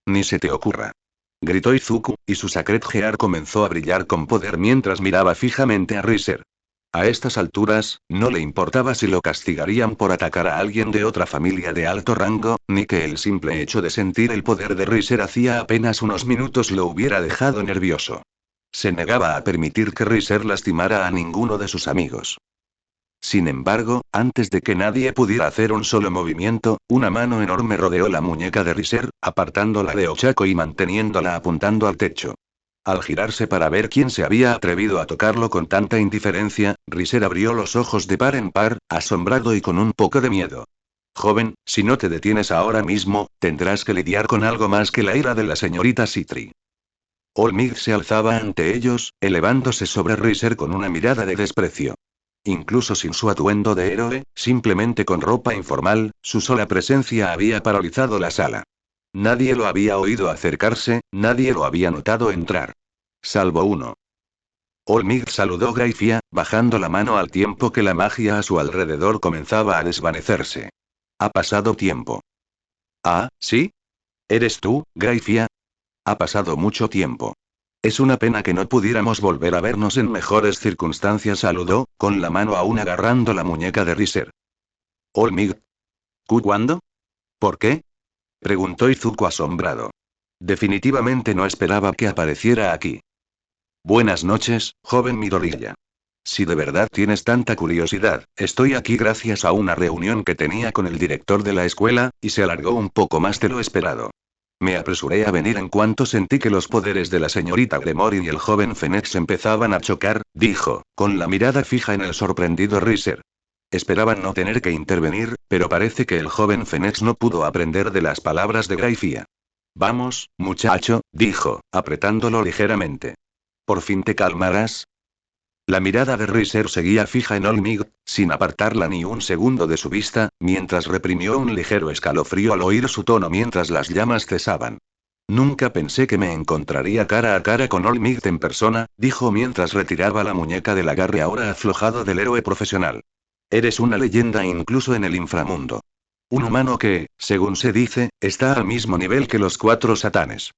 Speaker 1: Ni se te ocurra. Gritó Izuku, y su Sacred Gear comenzó a brillar con poder mientras miraba fijamente a Riser. A estas alturas, no le importaba si lo castigarían por atacar a alguien de otra familia de alto rango, ni que el simple hecho de sentir el poder de Riser hacía apenas unos minutos lo hubiera dejado nervioso. Se negaba a permitir que Riser lastimara a ninguno de sus amigos. Sin embargo, antes de que nadie pudiera hacer un solo movimiento, una mano enorme rodeó la muñeca de Riser, apartándola de Ochako y manteniéndola apuntando al techo. Al girarse para ver quién se había atrevido a tocarlo con tanta indiferencia, Riser abrió los ojos de par en par, asombrado y con un poco de miedo. Joven, si no te detienes ahora mismo, tendrás que lidiar con algo más que la ira de la señorita Citri. Olmig se alzaba ante ellos, elevándose sobre Riser con una mirada de desprecio. Incluso sin su atuendo de héroe, simplemente con ropa informal, su sola presencia había paralizado la sala. Nadie lo había oído acercarse, nadie lo había notado entrar. Salvo uno. Olmig saludó Graifia, bajando la mano al tiempo que la magia a su alrededor comenzaba a desvanecerse. Ha pasado tiempo. Ah, ¿sí? ¿Eres tú, Graifia? Ha pasado mucho tiempo. Es una pena que no pudiéramos volver a vernos en mejores circunstancias, saludó, con la mano aún agarrando la muñeca de Riser. Olmig. ¿Cuándo? ¿Por qué? Preguntó Izuku asombrado. Definitivamente no esperaba que apareciera aquí. Buenas noches, joven Midoriya. Si de verdad tienes tanta curiosidad, estoy aquí gracias a una reunión que tenía con el director de la escuela, y se alargó un poco más de lo esperado. Me apresuré a venir en cuanto sentí que los poderes de la señorita Gremory y el joven Phoenix empezaban a chocar, dijo, con la mirada fija en el sorprendido Riser. Esperaban no tener que intervenir, pero parece que el joven Phoenix no pudo aprender de las palabras de Graifia. Vamos, muchacho, dijo, apretándolo ligeramente. ¿Por fin te calmarás? La mirada de Riser seguía fija en Olmig, sin apartarla ni un segundo de su vista, mientras reprimió un ligero escalofrío al oír su tono mientras las llamas cesaban. Nunca pensé que me encontraría cara a cara con Olmig en persona, dijo mientras retiraba la muñeca del agarre ahora aflojado del héroe profesional. Eres una leyenda incluso en el inframundo. Un humano que, según se dice, está al mismo nivel que los 4 satanes.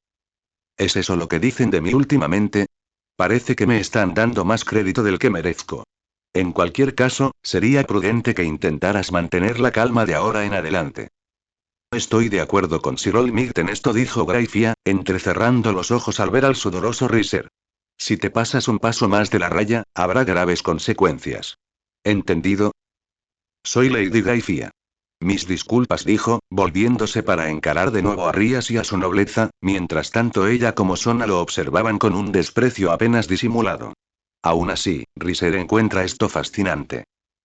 Speaker 1: ¿Es eso lo que dicen de mí últimamente? Parece que me están dando más crédito del que merezco. En cualquier caso, sería prudente que intentaras mantener la calma de ahora en adelante. Estoy de acuerdo con Sir Olmig en esto, dijo Graifia, entrecerrando los ojos al ver al sudoroso Riser. Si te pasas un paso más de la raya, habrá graves consecuencias. ¿Entendido? Soy Lady Graifia. Mis disculpas, dijo, volviéndose para encarar de nuevo a Rías y a su nobleza, mientras tanto ella como Sona lo observaban con un desprecio apenas disimulado. Aún así, Riser encuentra esto fascinante.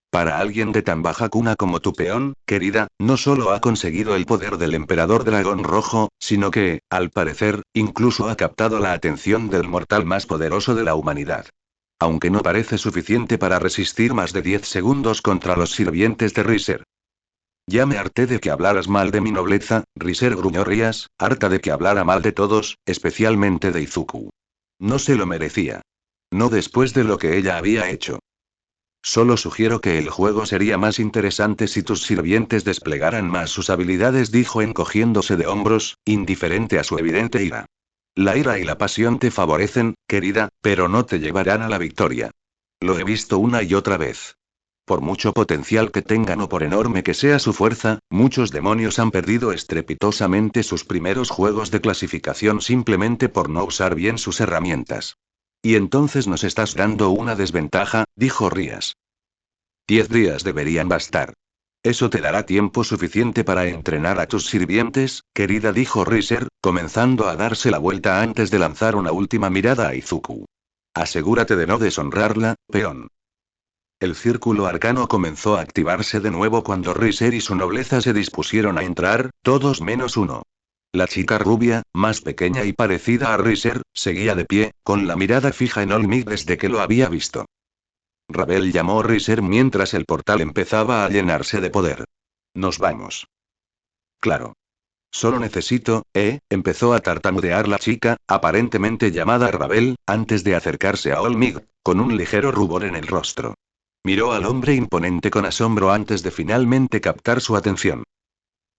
Speaker 1: Para alguien de tan baja cuna como tu peón, querida, no solo ha conseguido el poder del emperador dragón rojo, sino que, al parecer, incluso ha captado la atención del mortal más poderoso de la humanidad. Aunque no parece suficiente para resistir más de 10 segundos contra los sirvientes de Riser. Ya me harté de que hablaras mal de mi nobleza, Riser, gruñó Rías, harta de que hablara mal de todos, especialmente de Izuku. No se lo merecía. No después de lo que ella había hecho. Solo sugiero que el juego sería más interesante si tus sirvientes desplegaran más sus habilidades, dijo encogiéndose de hombros, indiferente a su evidente ira. La ira y la pasión te favorecen, querida, pero no te llevarán a la victoria. Lo he visto una y otra vez. Por mucho potencial que tengan o por enorme que sea su fuerza, muchos demonios han perdido estrepitosamente sus primeros juegos de clasificación simplemente por no usar bien sus herramientas. Y entonces nos estás dando una desventaja, dijo Rías. 10 días deberían bastar. Eso te dará tiempo suficiente para entrenar a tus sirvientes, querida, dijo Riser, comenzando a darse la vuelta antes de lanzar una última mirada a Izuku. Asegúrate de no deshonrarla, peón. El círculo arcano comenzó a activarse de nuevo cuando Riser y su nobleza se dispusieron a entrar, todos menos uno. La chica rubia, más pequeña y parecida a Riser, seguía de pie, con la mirada fija en Olmig desde que lo había visto. Ravel llamó Riser mientras el portal empezaba a llenarse de poder. Nos vamos. Claro. Solo necesito, empezó a tartamudear la chica, aparentemente llamada Ravel, antes de acercarse a Olmig, con un ligero rubor en el rostro. Miró al hombre imponente con asombro antes de finalmente captar su atención.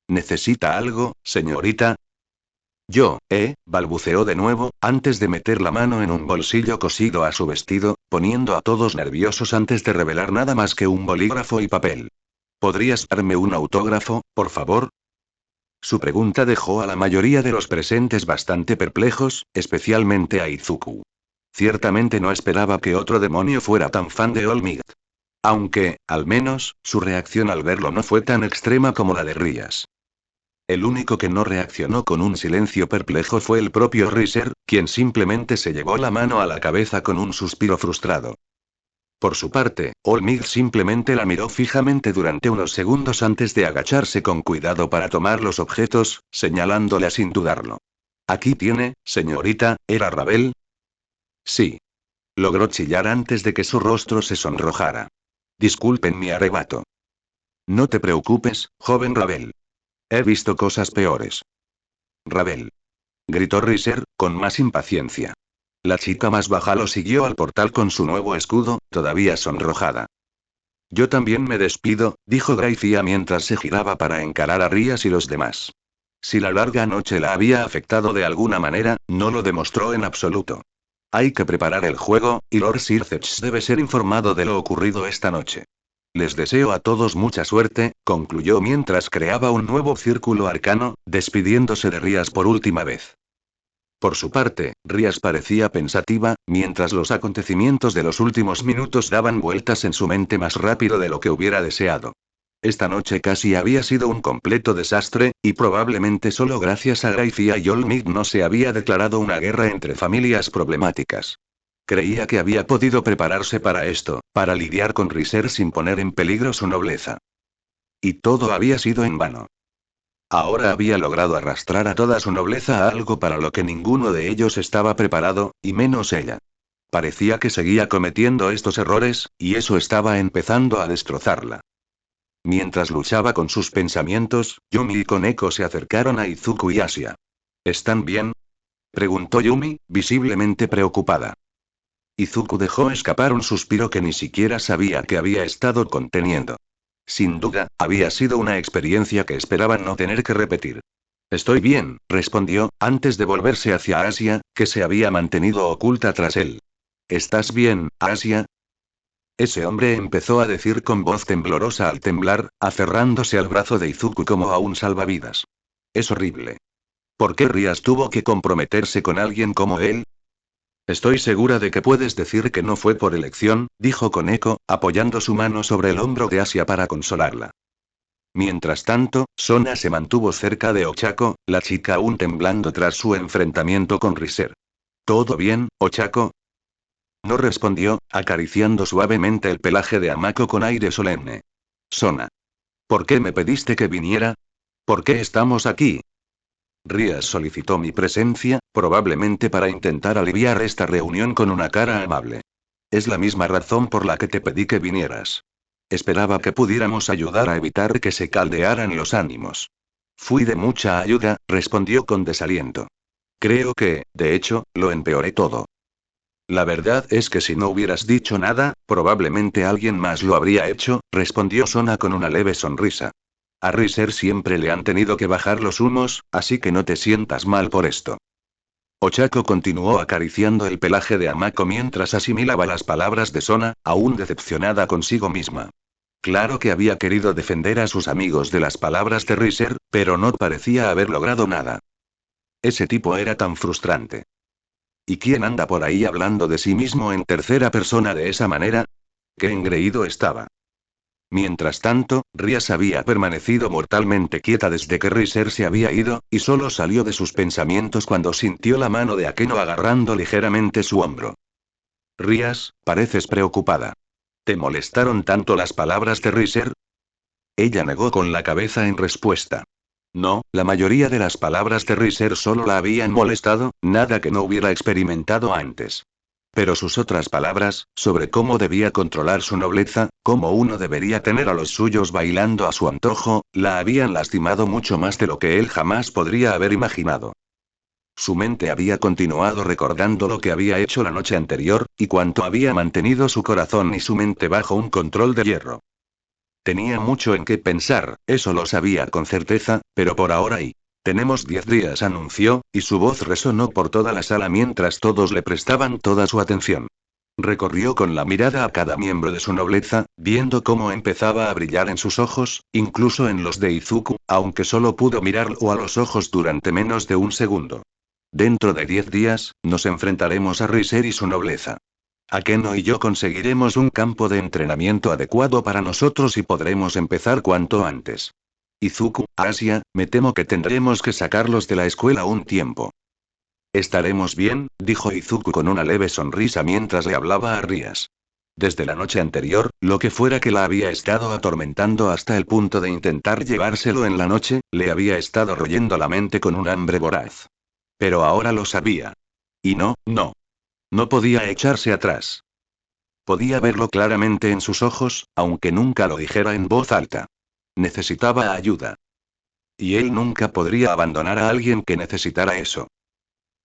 Speaker 1: ¿Necesita algo, señorita? Balbuceó de nuevo, antes de meter la mano en un bolsillo cosido a su vestido, poniendo a todos nerviosos antes de revelar nada más que un bolígrafo y papel. ¿Podrías darme un autógrafo, por favor? Su pregunta dejó a la mayoría de los presentes bastante perplejos, especialmente a Izuku. Ciertamente no esperaba que otro demonio fuera tan fan de All Might. Aunque, al menos, su reacción al verlo no fue tan extrema como la de Rías. El único que no reaccionó con un silencio perplejo fue el propio Riser, quien simplemente se llevó la mano a la cabeza con un suspiro frustrado. Por su parte, Olmig simplemente la miró fijamente durante unos segundos antes de agacharse con cuidado para tomar los objetos, señalándola sin dudarlo. Aquí tiene, señorita, ¿era Ravel? Sí. Logró chillar antes de que su rostro se sonrojara. Disculpen mi arrebato. No te preocupes, joven Ravel. He visto cosas peores. Ravel. Gritó Riser, con más impaciencia. La chica más baja lo siguió al portal con su nuevo escudo, todavía sonrojada. Yo también me despido, dijo Gracia mientras se giraba para encarar a Rías y los demás. Si la larga noche la había afectado de alguna manera, no lo demostró en absoluto. Hay que preparar el juego, y Lord Sirceps debe ser informado de lo ocurrido esta noche. Les deseo a todos mucha suerte, concluyó mientras creaba un nuevo círculo arcano, despidiéndose de Rías por última vez. Por su parte, Rías parecía pensativa, mientras los acontecimientos de los últimos minutos daban vueltas en su mente más rápido de lo que hubiera deseado. Esta noche casi había sido un completo desastre, y probablemente solo gracias a Gracia y Olmig no se había declarado una guerra entre familias problemáticas. Creía que había podido prepararse para esto, para lidiar con Riser sin poner en peligro su nobleza. Y todo había sido en vano. Ahora había logrado arrastrar a toda su nobleza a algo para lo que ninguno de ellos estaba preparado, y menos ella. Parecía que seguía cometiendo estos errores, y eso estaba empezando a destrozarla. Mientras luchaba con sus pensamientos, Yumi y Koneko se acercaron a Izuku y Asia. ¿Están bien? Preguntó Yumi, visiblemente preocupada. Izuku dejó escapar un suspiro que ni siquiera sabía que había estado conteniendo. Sin duda, había sido una experiencia que esperaban no tener que repetir. Estoy bien, respondió, antes de volverse hacia Asia, que se había mantenido oculta tras él. ¿Estás bien, Asia? Ese hombre empezó a decir con voz temblorosa al temblar, aferrándose al brazo de Izuku como a un salvavidas. Es horrible. ¿Por qué Rías tuvo que comprometerse con alguien como él? Estoy segura de que puedes decir que no fue por elección, dijo Koneko, apoyando su mano sobre el hombro de Asia para consolarla. Mientras tanto, Sona se mantuvo cerca de Ochako, la chica aún temblando tras su enfrentamiento con Riser. ¿Todo bien, Ochako? No respondió, acariciando suavemente el pelaje de Amako con aire solemne. Sona. ¿Por qué me pediste que viniera? ¿Por qué estamos aquí? Rías solicitó mi presencia, probablemente para intentar aliviar esta reunión con una cara amable. Es la misma razón por la que te pedí que vinieras. Esperaba que pudiéramos ayudar a evitar que se caldearan los ánimos. Fui de mucha ayuda, respondió con desaliento. Creo que, de hecho, lo empeoré todo. La verdad es que si no hubieras dicho nada, probablemente alguien más lo habría hecho, respondió Sona con una leve sonrisa. A Riser siempre le han tenido que bajar los humos, así que no te sientas mal por esto. Ochako continuó acariciando el pelaje de Amako mientras asimilaba las palabras de Sona, aún decepcionada consigo misma. Claro que había querido defender a sus amigos de las palabras de Riser, pero no parecía haber logrado nada. Ese tipo era tan frustrante. ¿Y quién anda por ahí hablando de sí mismo en tercera persona de esa manera? ¡Qué engreído estaba! Mientras tanto, Rías había permanecido mortalmente quieta desde que Riser se había ido, y solo salió de sus pensamientos cuando sintió la mano de Akeno agarrando ligeramente su hombro. Rías, pareces preocupada. ¿Te molestaron tanto las palabras de Riser? Ella negó con la cabeza en respuesta. No, la mayoría de las palabras de Riser solo la habían molestado, nada que no hubiera experimentado antes. Pero sus otras palabras, sobre cómo debía controlar su nobleza, cómo uno debería tener a los suyos bailando a su antojo, la habían lastimado mucho más de lo que él jamás podría haber imaginado. Su mente había continuado recordando lo que había hecho la noche anterior, y cuánto había mantenido su corazón y su mente bajo un control de hierro. Tenía mucho en qué pensar, eso lo sabía con certeza, pero por ahora tenemos 10 días, anunció, y su voz resonó por toda la sala mientras todos le prestaban toda su atención. Recorrió con la mirada a cada miembro de su nobleza, viendo cómo empezaba a brillar en sus ojos, incluso en los de Izuku, aunque solo pudo mirarlo a los ojos durante menos de un segundo. Dentro de 10 días, nos enfrentaremos a Riser y su nobleza. Akeno y yo conseguiremos un campo de entrenamiento adecuado para nosotros y podremos empezar cuanto antes. Izuku, Asia, me temo que tendremos que sacarlos de la escuela un tiempo. Estaremos bien, dijo Izuku con una leve sonrisa mientras le hablaba a Rías. Desde la noche anterior, lo que fuera que la había estado atormentando hasta el punto de intentar llevárselo en la noche, le había estado royendo la mente con un hambre voraz. Pero ahora lo sabía. Y no podía echarse atrás. Podía verlo claramente en sus ojos, aunque nunca lo dijera en voz alta. Necesitaba ayuda. Y él nunca podría abandonar a alguien que necesitara eso.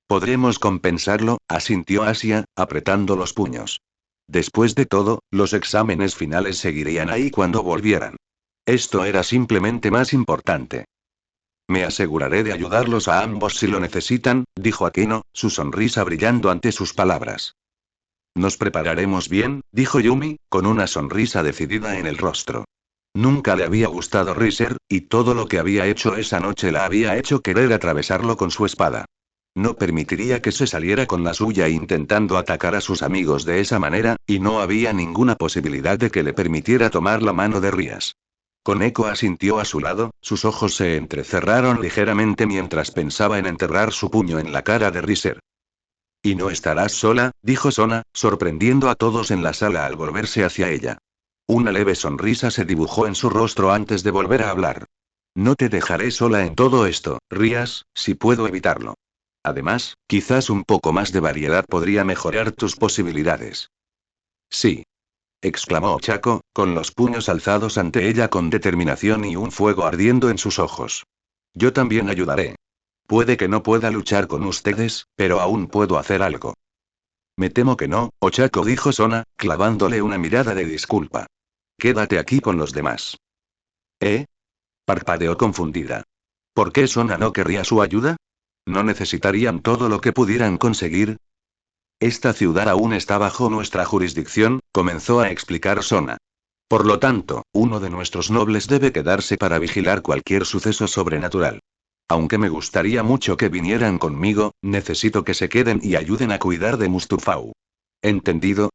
Speaker 1: Podremos compensarlo, asintió Asia, apretando los puños. Después de todo, los exámenes finales seguirían ahí cuando volvieran. Esto era simplemente más importante. Me aseguraré de ayudarlos a ambos si lo necesitan, dijo Akeno, su sonrisa brillando ante sus palabras. Nos prepararemos bien, dijo Yumi, con una sonrisa decidida en el rostro. Nunca le había gustado Riser, y todo lo que había hecho esa noche la había hecho querer atravesarlo con su espada. No permitiría que se saliera con la suya intentando atacar a sus amigos de esa manera, y no había ninguna posibilidad de que le permitiera tomar la mano de Rías. Koneko asintió a su lado, sus ojos se entrecerraron ligeramente mientras pensaba en enterrar su puño en la cara de Riser. Y no estarás sola, dijo Sona, sorprendiendo a todos en la sala al volverse hacia ella. Una leve sonrisa se dibujó en su rostro antes de volver a hablar. No te dejaré sola en todo esto, Rías, si puedo evitarlo. Además, quizás un poco más de variedad podría mejorar tus posibilidades. Sí. Exclamó Chaco, con los puños alzados ante ella con determinación y un fuego ardiendo en sus ojos. Yo también ayudaré. Puede que no pueda luchar con ustedes, pero aún puedo hacer algo. Me temo que no, Ochako dijo Sona, clavándole una mirada de disculpa. Quédate aquí con los demás. ¿Eh? Parpadeó confundida. ¿Por qué Sona no querría su ayuda? ¿No necesitarían todo lo que pudieran conseguir? Esta ciudad aún está bajo nuestra jurisdicción, comenzó a explicar Sona. Por lo tanto, uno de nuestros nobles debe quedarse para vigilar cualquier suceso sobrenatural. Aunque me gustaría mucho que vinieran conmigo, necesito que se queden y ayuden a cuidar de Mustafau. ¿Entendido?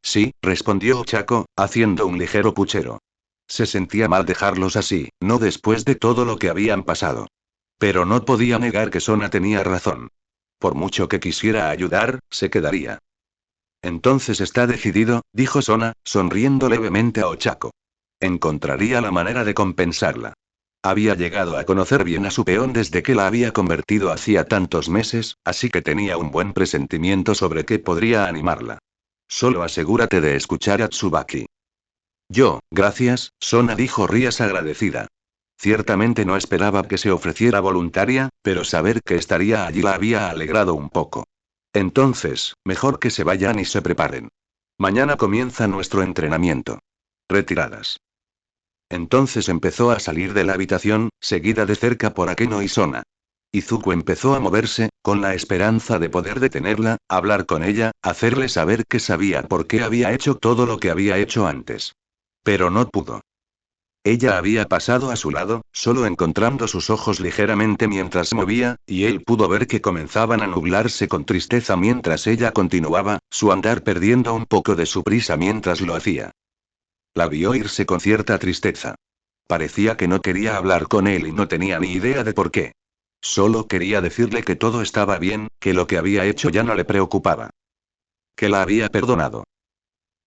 Speaker 1: Sí, respondió Chaco, haciendo un ligero puchero. Se sentía mal dejarlos así, no después de todo lo que habían pasado. Pero no podía negar que Sona tenía razón. Por mucho que quisiera ayudar, se quedaría. Entonces está decidido, dijo Sona, sonriendo levemente a Ochako. Encontraría la manera de compensarla. Había llegado a conocer bien a su peón desde que la había convertido hacía tantos meses, así que tenía un buen presentimiento sobre qué podría animarla. Solo asegúrate de escuchar a Tsubaki. Gracias, Sona dijo Rías agradecida. Ciertamente no esperaba que se ofreciera voluntaria, pero saber que estaría allí la había alegrado un poco. Entonces, mejor que se vayan y se preparen. Mañana comienza nuestro entrenamiento. Retiradas. Entonces empezó a salir de la habitación, seguida de cerca por Akeno y Sona. Izuku empezó a moverse, con la esperanza de poder detenerla, hablar con ella, hacerle saber que sabía por qué había hecho todo lo que había hecho antes. Pero no pudo. Ella había pasado a su lado, solo encontrando sus ojos ligeramente mientras se movía, y él pudo ver que comenzaban a nublarse con tristeza mientras ella continuaba, su andar perdiendo un poco de su prisa mientras lo hacía. La vio irse con cierta tristeza. Parecía que no quería hablar con él y no tenía ni idea de por qué. Solo quería decirle que todo estaba bien, que lo que había hecho ya no le preocupaba. Que la había perdonado.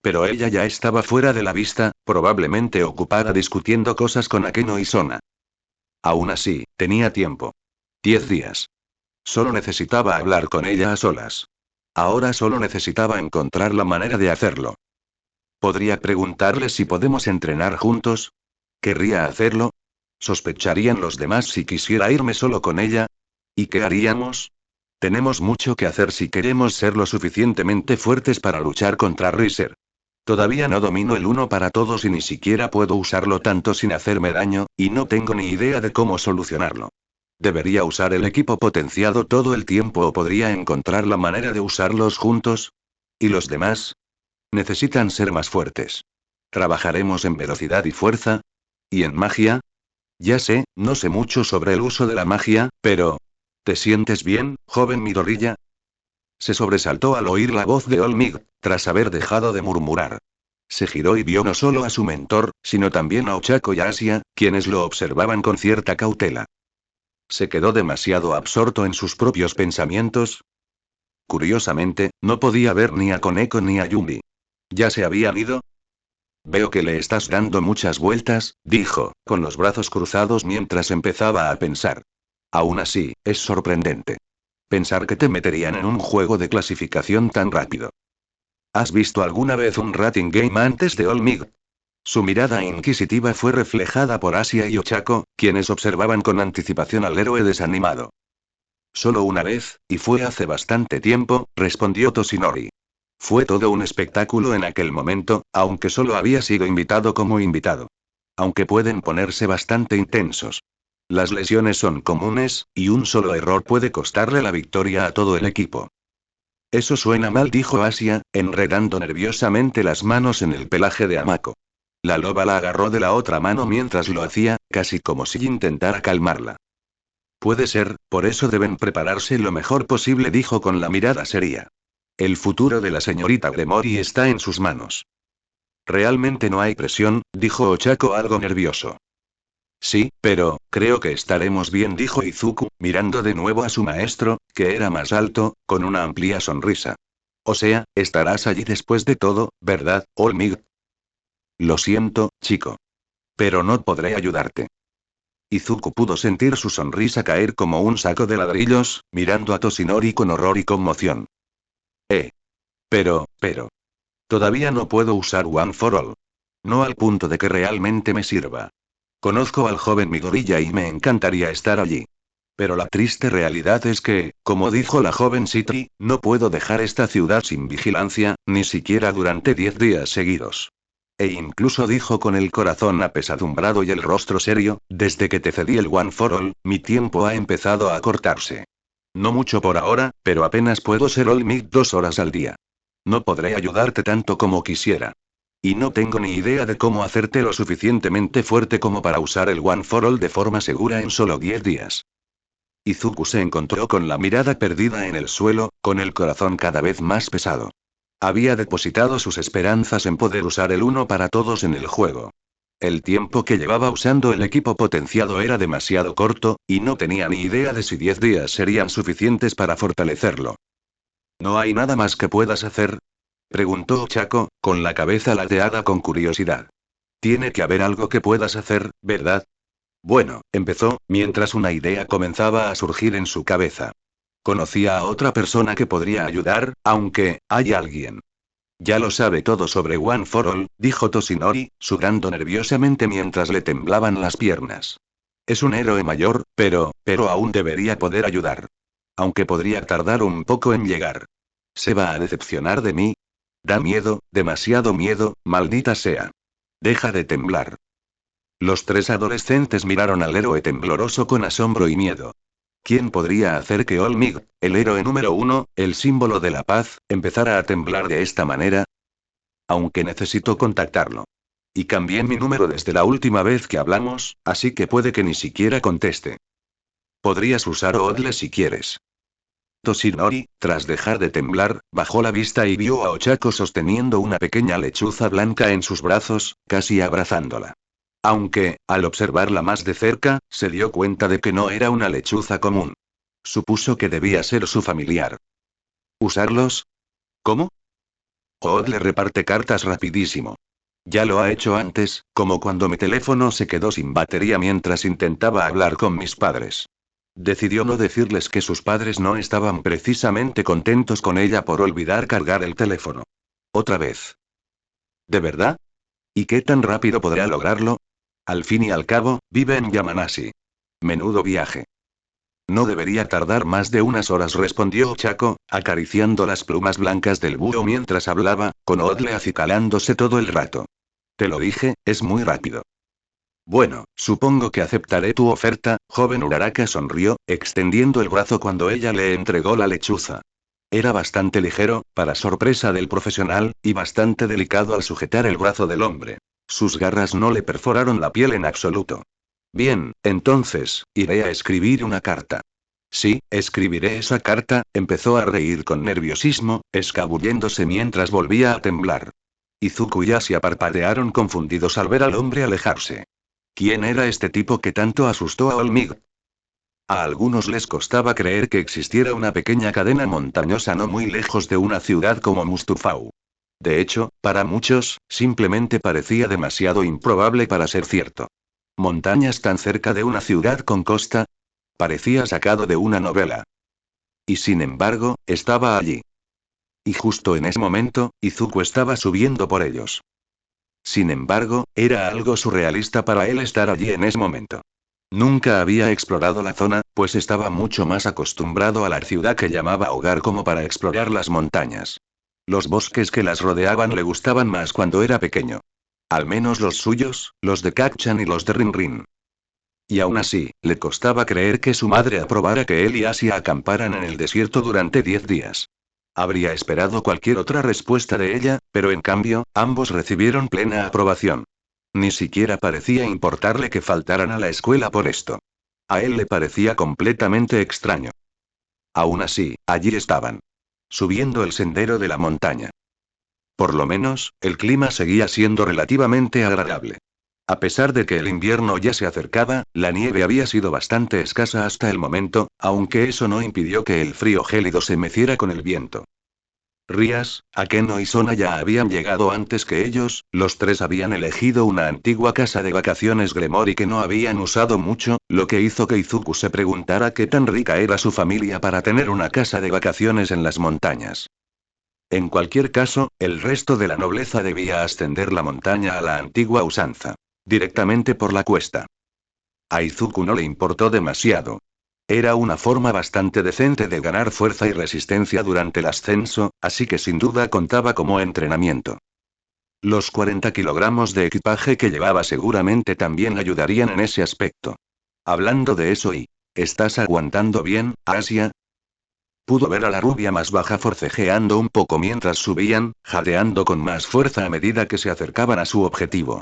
Speaker 1: Pero ella ya estaba fuera de la vista, probablemente ocupada discutiendo cosas con Akeno y Sona. Aún así, tenía tiempo. 10 días. Solo necesitaba hablar con ella a solas. Ahora solo necesitaba encontrar la manera de hacerlo. ¿Podría preguntarle si podemos entrenar juntos? ¿Querría hacerlo? ¿Sospecharían los demás si quisiera irme solo con ella? ¿Y qué haríamos? Tenemos mucho que hacer si queremos ser lo suficientemente fuertes para luchar contra Riser. Todavía no domino el uno para todos y ni siquiera puedo usarlo tanto sin hacerme daño, y no tengo ni idea de cómo solucionarlo. ¿Debería usar el equipo potenciado todo el tiempo o podría encontrar la manera de usarlos juntos? ¿Y los demás? Necesitan ser más fuertes. ¿Trabajaremos en velocidad y fuerza? ¿Y en magia? Ya sé, no sé mucho sobre el uso de la magia, pero... ¿Te sientes bien, joven Midorilla? Se sobresaltó al oír la voz de Olmig, tras haber dejado de murmurar. Se giró y vio no solo a su mentor, sino también a Ochako y a Asia, quienes lo observaban con cierta cautela. Se quedó demasiado absorto en sus propios pensamientos. Curiosamente, no podía ver ni a Koneko ni a Yumi. ¿Ya se habían ido? Veo que le estás dando muchas vueltas, dijo, con los brazos cruzados mientras empezaba a pensar. Aún así, es sorprendente. Pensar que te meterían en un juego de clasificación tan rápido. ¿Has visto alguna vez un Rating Game antes de Olmig? Su mirada inquisitiva fue reflejada por Asia y Ochako, quienes observaban con anticipación al héroe desanimado. Solo una vez, y fue hace bastante tiempo, respondió Toshinori. Fue todo un espectáculo en aquel momento, aunque solo había sido invitado como invitado. Aunque pueden ponerse bastante intensos. Las lesiones son comunes, y un solo error puede costarle la victoria a todo el equipo. Eso suena mal, dijo Asia, enredando nerviosamente las manos en el pelaje de Amako. La loba la agarró de la otra mano mientras lo hacía, casi como si intentara calmarla. Puede ser, por eso deben prepararse lo mejor posible, dijo con la mirada seria. El futuro de la señorita Gremory está en sus manos. Realmente no hay presión, dijo Ochako algo nervioso. Sí, pero, creo que estaremos bien, dijo Izuku, mirando de nuevo a su maestro, que era más alto, con una amplia sonrisa. O sea, estarás allí después de todo, ¿verdad, Olmig? Lo siento, chico. Pero no podré ayudarte. Izuku pudo sentir su sonrisa caer como un saco de ladrillos, mirando a Toshinori con horror y conmoción. Pero. Todavía no puedo usar One for All. No al punto de que realmente me sirva. Conozco al joven Midoriya y me encantaría estar allí. Pero la triste realidad es que, como dijo la joven Citri, no puedo dejar esta ciudad sin vigilancia, ni siquiera durante 10 días seguidos. E incluso dijo con el corazón apesadumbrado y el rostro serio, desde que te cedí el One for All, mi tiempo ha empezado a acortarse. No mucho por ahora, pero apenas puedo ser All Might 2 horas al día. No podré ayudarte tanto como quisiera. Y no tengo ni idea de cómo hacerte lo suficientemente fuerte como para usar el One for All de forma segura en solo 10 días. Izuku se encontró con la mirada perdida en el suelo, con el corazón cada vez más pesado. Había depositado sus esperanzas en poder usar el uno para todos en el juego. El tiempo que llevaba usando el equipo potenciado era demasiado corto, y no tenía ni idea de si 10 días serían suficientes para fortalecerlo. ¿No hay nada más que puedas hacer? Preguntó Chaco, con la cabeza ladeada con curiosidad. Tiene que haber algo que puedas hacer, ¿verdad? Bueno, empezó, mientras una idea comenzaba a surgir en su cabeza. Conocía a otra persona que podría ayudar, aunque, hay alguien. Ya lo sabe todo sobre One for All, dijo Toshinori, sudando nerviosamente mientras le temblaban las piernas. Es un héroe mayor, pero aún debería poder ayudar. Aunque podría tardar un poco en llegar. ¿Se va a decepcionar de mí? Da miedo, demasiado miedo, maldita sea. Deja de temblar. Los tres adolescentes miraron al héroe tembloroso con asombro y miedo. ¿Quién podría hacer que Olmig, el héroe número 1, el símbolo de la paz, empezara a temblar de esta manera? Aunque necesito contactarlo. Y cambié mi número desde la última vez que hablamos, así que puede que ni siquiera conteste. Podrías usar Oodle si quieres. Toshinori, tras dejar de temblar, bajó la vista y vio a Ochako sosteniendo una pequeña lechuza blanca en sus brazos, casi abrazándola. Aunque, al observarla más de cerca, se dio cuenta de que no era una lechuza común. Supuso que debía ser su familiar. ¿Usarlos? ¿Cómo? Ood le reparte cartas rapidísimo. Ya lo ha hecho antes, como cuando mi teléfono se quedó sin batería mientras intentaba hablar con mis padres. Decidió no decirles que sus padres no estaban precisamente contentos con ella por olvidar cargar el teléfono. Otra vez. ¿De verdad? ¿Y qué tan rápido podrá lograrlo? Al fin y al cabo, vive en Yamanashi. Menudo viaje. No debería tardar más de unas horas, respondió Chaco, acariciando las plumas blancas del búho mientras hablaba, con Odle acicalándose todo el rato. Te lo dije, es muy rápido. Bueno, supongo que aceptaré tu oferta, joven Uraraka sonrió, extendiendo el brazo cuando ella le entregó la lechuza. Era bastante ligero, para sorpresa del profesional, y bastante delicado al sujetar el brazo del hombre. Sus garras no le perforaron la piel en absoluto. Bien, entonces, iré a escribir una carta. Sí, escribiré esa carta, empezó a reír con nerviosismo, escabulléndose mientras volvía a temblar. Izuku y Asia parpadearon confundidos al ver al hombre alejarse. ¿Quién era este tipo que tanto asustó a Olmig? A algunos les costaba creer que existiera una pequeña cadena montañosa no muy lejos de una ciudad como Mustafau. De hecho, para muchos, simplemente parecía demasiado improbable para ser cierto. ¿Montañas tan cerca de una ciudad con costa? Parecía sacado de una novela. Y sin embargo, estaba allí. Y justo en ese momento, Izuku estaba subiendo por ellos. Sin embargo, era algo surrealista para él estar allí en ese momento. Nunca había explorado la zona, pues estaba mucho más acostumbrado a la ciudad que llamaba hogar como para explorar las montañas. Los bosques que las rodeaban le gustaban más cuando era pequeño. Al menos los suyos, los de Kakchan y los de Rinrin. Y aún así, le costaba creer que su madre aprobara que él y Asia acamparan en el desierto durante 10 días. Habría esperado cualquier otra respuesta de ella, pero en cambio, ambos recibieron plena aprobación. Ni siquiera parecía importarle que faltaran a la escuela por esto. A él le parecía completamente extraño. Aún así, allí estaban. Subiendo el sendero de la montaña. Por lo menos, el clima seguía siendo relativamente agradable. A pesar de que el invierno ya se acercaba, la nieve había sido bastante escasa hasta el momento, aunque eso no impidió que el frío gélido se meciera con el viento. Rías, Akeno y Sona ya habían llegado antes que ellos, los tres habían elegido una antigua casa de vacaciones Gremory que no habían usado mucho, lo que hizo que Izuku se preguntara qué tan rica era su familia para tener una casa de vacaciones en las montañas. En cualquier caso, el resto de la nobleza debía ascender la montaña a la antigua usanza. Directamente por la cuesta. A Izuku no le importó demasiado. Era una forma bastante decente de ganar fuerza y resistencia durante el ascenso, así que sin duda contaba como entrenamiento. Los 40 kilogramos de equipaje que llevaba seguramente también ayudarían en ese aspecto. Hablando de eso ¿estás aguantando bien, Asia? Pudo ver a la rubia más baja forcejeando un poco mientras subían, jadeando con más fuerza a medida que se acercaban a su objetivo.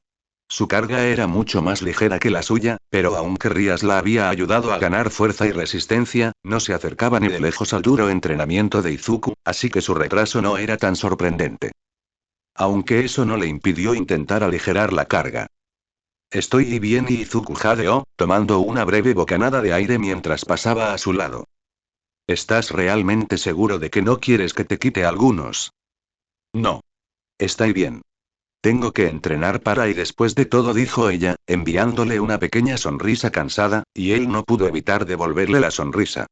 Speaker 1: Su carga era mucho más ligera que la suya, pero aunque Rías la había ayudado a ganar fuerza y resistencia, no se acercaba ni de lejos al duro entrenamiento de Izuku, así que su retraso no era tan sorprendente. Aunque eso no le impidió intentar aligerar la carga. Estoy bien, y Izuku jadeó, tomando una breve bocanada de aire mientras pasaba a su lado. ¿Estás realmente seguro de que no quieres que te quite algunos? No. Estoy bien. Tengo que entrenar para y después de todo, dijo ella, enviándole una pequeña sonrisa cansada, y él no pudo evitar devolverle la sonrisa.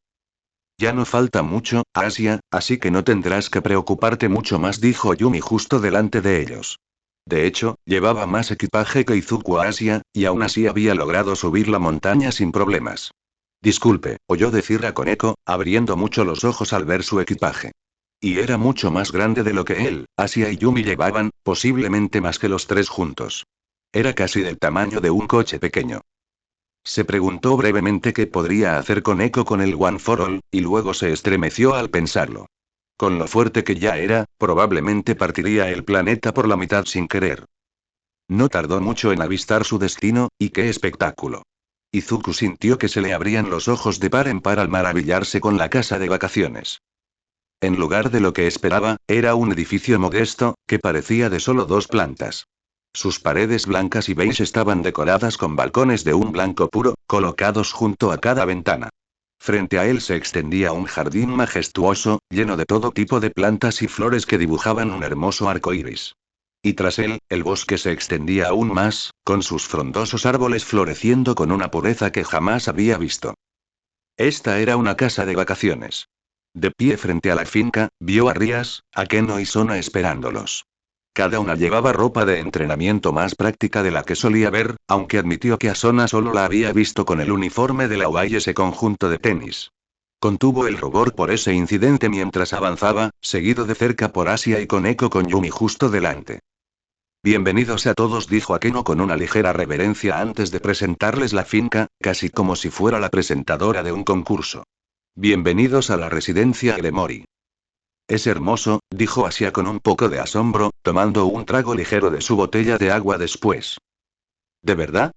Speaker 1: Ya no falta mucho, Asia, así que no tendrás que preocuparte mucho más, dijo Yumi justo delante de ellos. De hecho, llevaba más equipaje que Izuku a Asia, y aún así había logrado subir la montaña sin problemas. Disculpe, oyó decir a Koneko, abriendo mucho los ojos al ver su equipaje. Y era mucho más grande de lo que él, Asia y Yumi llevaban, posiblemente más que los tres juntos. Era casi del tamaño de un coche pequeño. Se preguntó brevemente qué podría hacer Koneko con el One for All, y luego se estremeció al pensarlo. Con lo fuerte que ya era, probablemente partiría el planeta por la mitad sin querer. No tardó mucho en avistar su destino, y qué espectáculo. Izuku sintió que se le abrían los ojos de par en par al maravillarse con la casa de vacaciones. En lugar de lo que esperaba, era un edificio modesto, que parecía de solo 2 plantas. Sus paredes blancas y beige estaban decoradas con balcones de un blanco puro, colocados junto a cada ventana. Frente a él se extendía un jardín majestuoso, lleno de todo tipo de plantas y flores que dibujaban un hermoso arco iris. Y tras él, el bosque se extendía aún más, con sus frondosos árboles floreciendo con una pureza que jamás había visto. Esta era una casa de vacaciones. De pie frente a la finca, vio a Rías, Akeno y Sona esperándolos. Cada una llevaba ropa de entrenamiento más práctica de la que solía ver, aunque admitió que Asuna solo la había visto con el uniforme de la UA y ese conjunto de tenis. Contuvo el rubor por ese incidente mientras avanzaba, seguido de cerca por Asia y Koneko con Yumi justo delante. Bienvenidos a todos, dijo Akeno con una ligera reverencia antes de presentarles la finca, casi como si fuera la presentadora de un concurso. Bienvenidos a la residencia Gremori. Es hermoso, dijo Asia con un poco de asombro, tomando un trago ligero de su botella de agua después. ¿De verdad?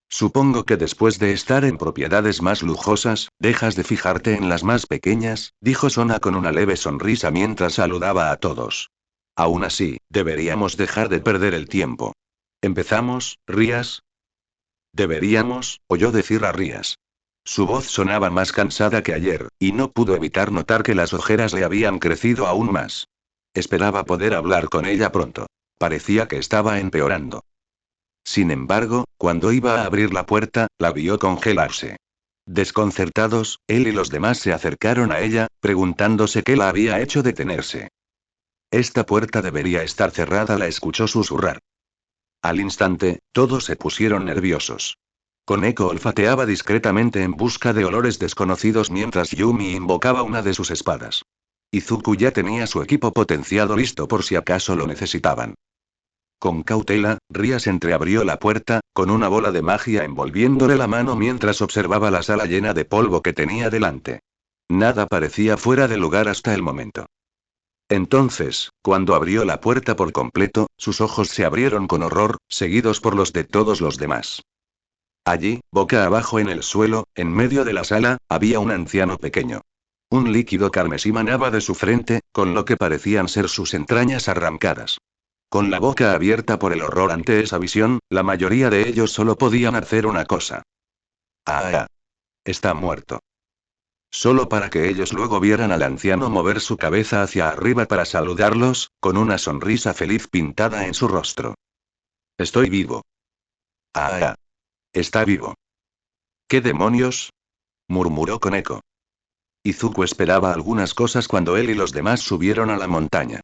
Speaker 1: Supongo que después de estar en propiedades más lujosas, dejas de fijarte en las más pequeñas, dijo Sona con una leve sonrisa mientras saludaba a todos. Aún así, deberíamos dejar de perder el tiempo. ¿Empezamos, Rías? Deberíamos, oyó decir a Rías. Su voz sonaba más cansada que ayer, y no pudo evitar notar que las ojeras le habían crecido aún más. Esperaba poder hablar con ella pronto. Parecía que estaba empeorando. Sin embargo, cuando iba a abrir la puerta, la vio congelarse. Desconcertados, él y los demás se acercaron a ella, preguntándose qué la había hecho detenerse. Esta puerta debería estar cerrada, la escuchó susurrar. Al instante, todos se pusieron nerviosos. Koneko olfateaba discretamente en busca de olores desconocidos mientras Yumi invocaba una de sus espadas. Izuku ya tenía su equipo potenciado listo por si acaso lo necesitaban. Con cautela, Rías entreabrió la puerta, con una bola de magia envolviéndole la mano mientras observaba la sala llena de polvo que tenía delante. Nada parecía fuera de lugar hasta el momento. Entonces, cuando abrió la puerta por completo, sus ojos se abrieron con horror, seguidos por los de todos los demás. Allí, boca abajo en el suelo, en medio de la sala, había un anciano pequeño. Un líquido carmesí manaba de su frente, con lo que parecían ser sus entrañas arrancadas. Con la boca abierta por el horror ante esa visión, la mayoría de ellos solo podían hacer una cosa. ¡Ah! Está muerto. Solo para que ellos luego vieran al anciano mover su cabeza hacia arriba para saludarlos, con una sonrisa feliz pintada en su rostro. Estoy vivo. ¡Ah! Está vivo. ¿Qué demonios? Murmuró Koneko. Izuku esperaba algunas cosas cuando él y los demás subieron a la montaña.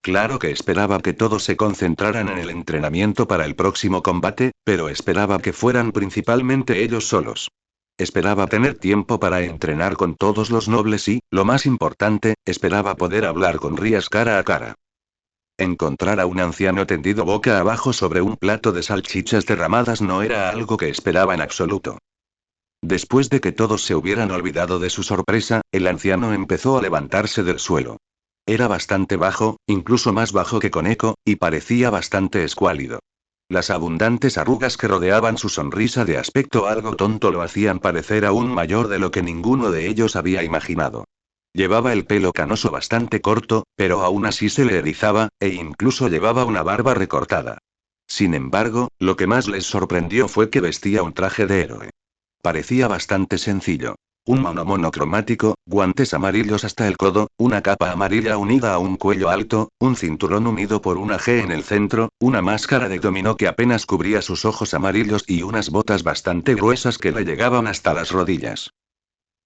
Speaker 1: Claro que esperaba que todos se concentraran en el entrenamiento para el próximo combate, pero esperaba que fueran principalmente ellos solos. Esperaba tener tiempo para entrenar con todos los nobles y, lo más importante, esperaba poder hablar con Rías cara a cara. Encontrar a un anciano tendido boca abajo sobre un plato de salchichas derramadas no era algo que esperaba en absoluto. Después de que todos se hubieran olvidado de su sorpresa, el anciano empezó a levantarse del suelo. Era bastante bajo, incluso más bajo que Koneko, y parecía bastante escuálido. Las abundantes arrugas que rodeaban su sonrisa de aspecto algo tonto lo hacían parecer aún mayor de lo que ninguno de ellos había imaginado. Llevaba el pelo canoso bastante corto, pero aún así se le erizaba, e incluso llevaba una barba recortada. Sin embargo, lo que más les sorprendió fue que vestía un traje de héroe. Parecía bastante sencillo. Un mono monocromático, guantes amarillos hasta el codo, una capa amarilla unida a un cuello alto, un cinturón unido por una G en el centro, una máscara de dominó que apenas cubría sus ojos amarillos y unas botas bastante gruesas que le llegaban hasta las rodillas.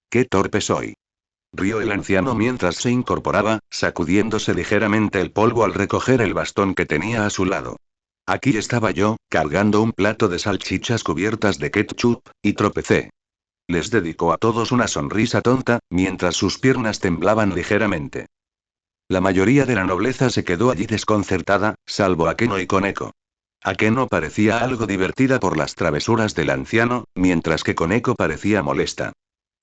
Speaker 1: ¡Qué torpe soy! Rió el anciano mientras se incorporaba, sacudiéndose ligeramente el polvo al recoger el bastón que tenía a su lado. Aquí estaba yo, cargando un plato de salchichas cubiertas de ketchup, y tropecé. Les dedicó a todos una sonrisa tonta, mientras sus piernas temblaban ligeramente. La mayoría de la nobleza se quedó allí desconcertada, salvo Akeno y Koneko. Akeno parecía algo divertida por las travesuras del anciano, mientras que Koneko parecía molesta.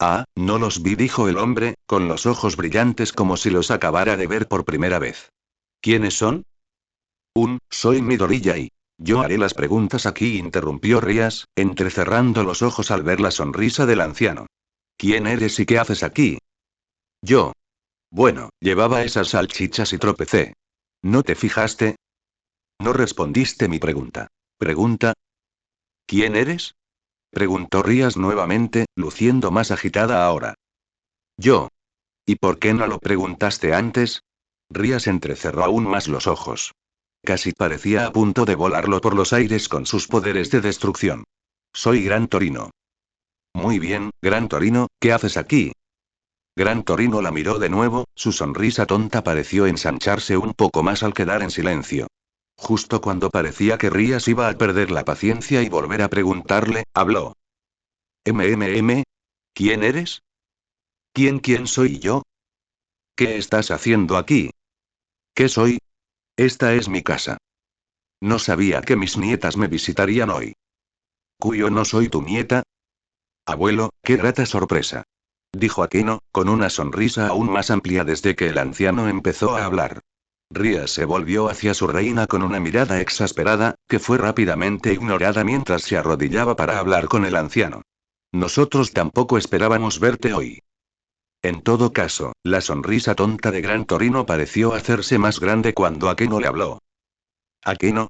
Speaker 1: Ah, no los vi, dijo el hombre, con los ojos brillantes como si los acabara de ver por primera vez. ¿Quiénes son? Soy Midoriya y... Yo haré las preguntas aquí, interrumpió Rías, entrecerrando los ojos al ver la sonrisa del anciano. ¿Quién eres y qué haces aquí? Yo. Bueno, llevaba esas salchichas y tropecé. ¿No te fijaste? No respondiste mi pregunta. ¿Pregunta? ¿Quién eres? Preguntó Rías nuevamente, luciendo más agitada ahora. Yo. ¿Y por qué no lo preguntaste antes? Rías entrecerró aún más los ojos. Casi parecía a punto de volarlo por los aires con sus poderes de destrucción. Soy Gran Torino. Muy bien, Gran Torino, ¿qué haces aquí? Gran Torino la miró de nuevo, su sonrisa tonta pareció ensancharse un poco más al quedar en silencio. Justo cuando parecía que Rías iba a perder la paciencia y volver a preguntarle, habló. «MMM. ¿Quién eres? ¿Quién soy yo? ¿Qué estás haciendo aquí? ¿Qué soy? Esta es mi casa. No sabía que mis nietas me visitarían hoy. ¿Cuyo no soy tu nieta? Abuelo, qué grata sorpresa», dijo Akeno, con una sonrisa aún más amplia desde que el anciano empezó a hablar. Rías se volvió hacia su reina con una mirada exasperada, que fue rápidamente ignorada mientras se arrodillaba para hablar con el anciano. «Nosotros tampoco esperábamos verte hoy». En todo caso, la sonrisa tonta de Gran Torino pareció hacerse más grande cuando Akeno le habló. «¿Akeno?»,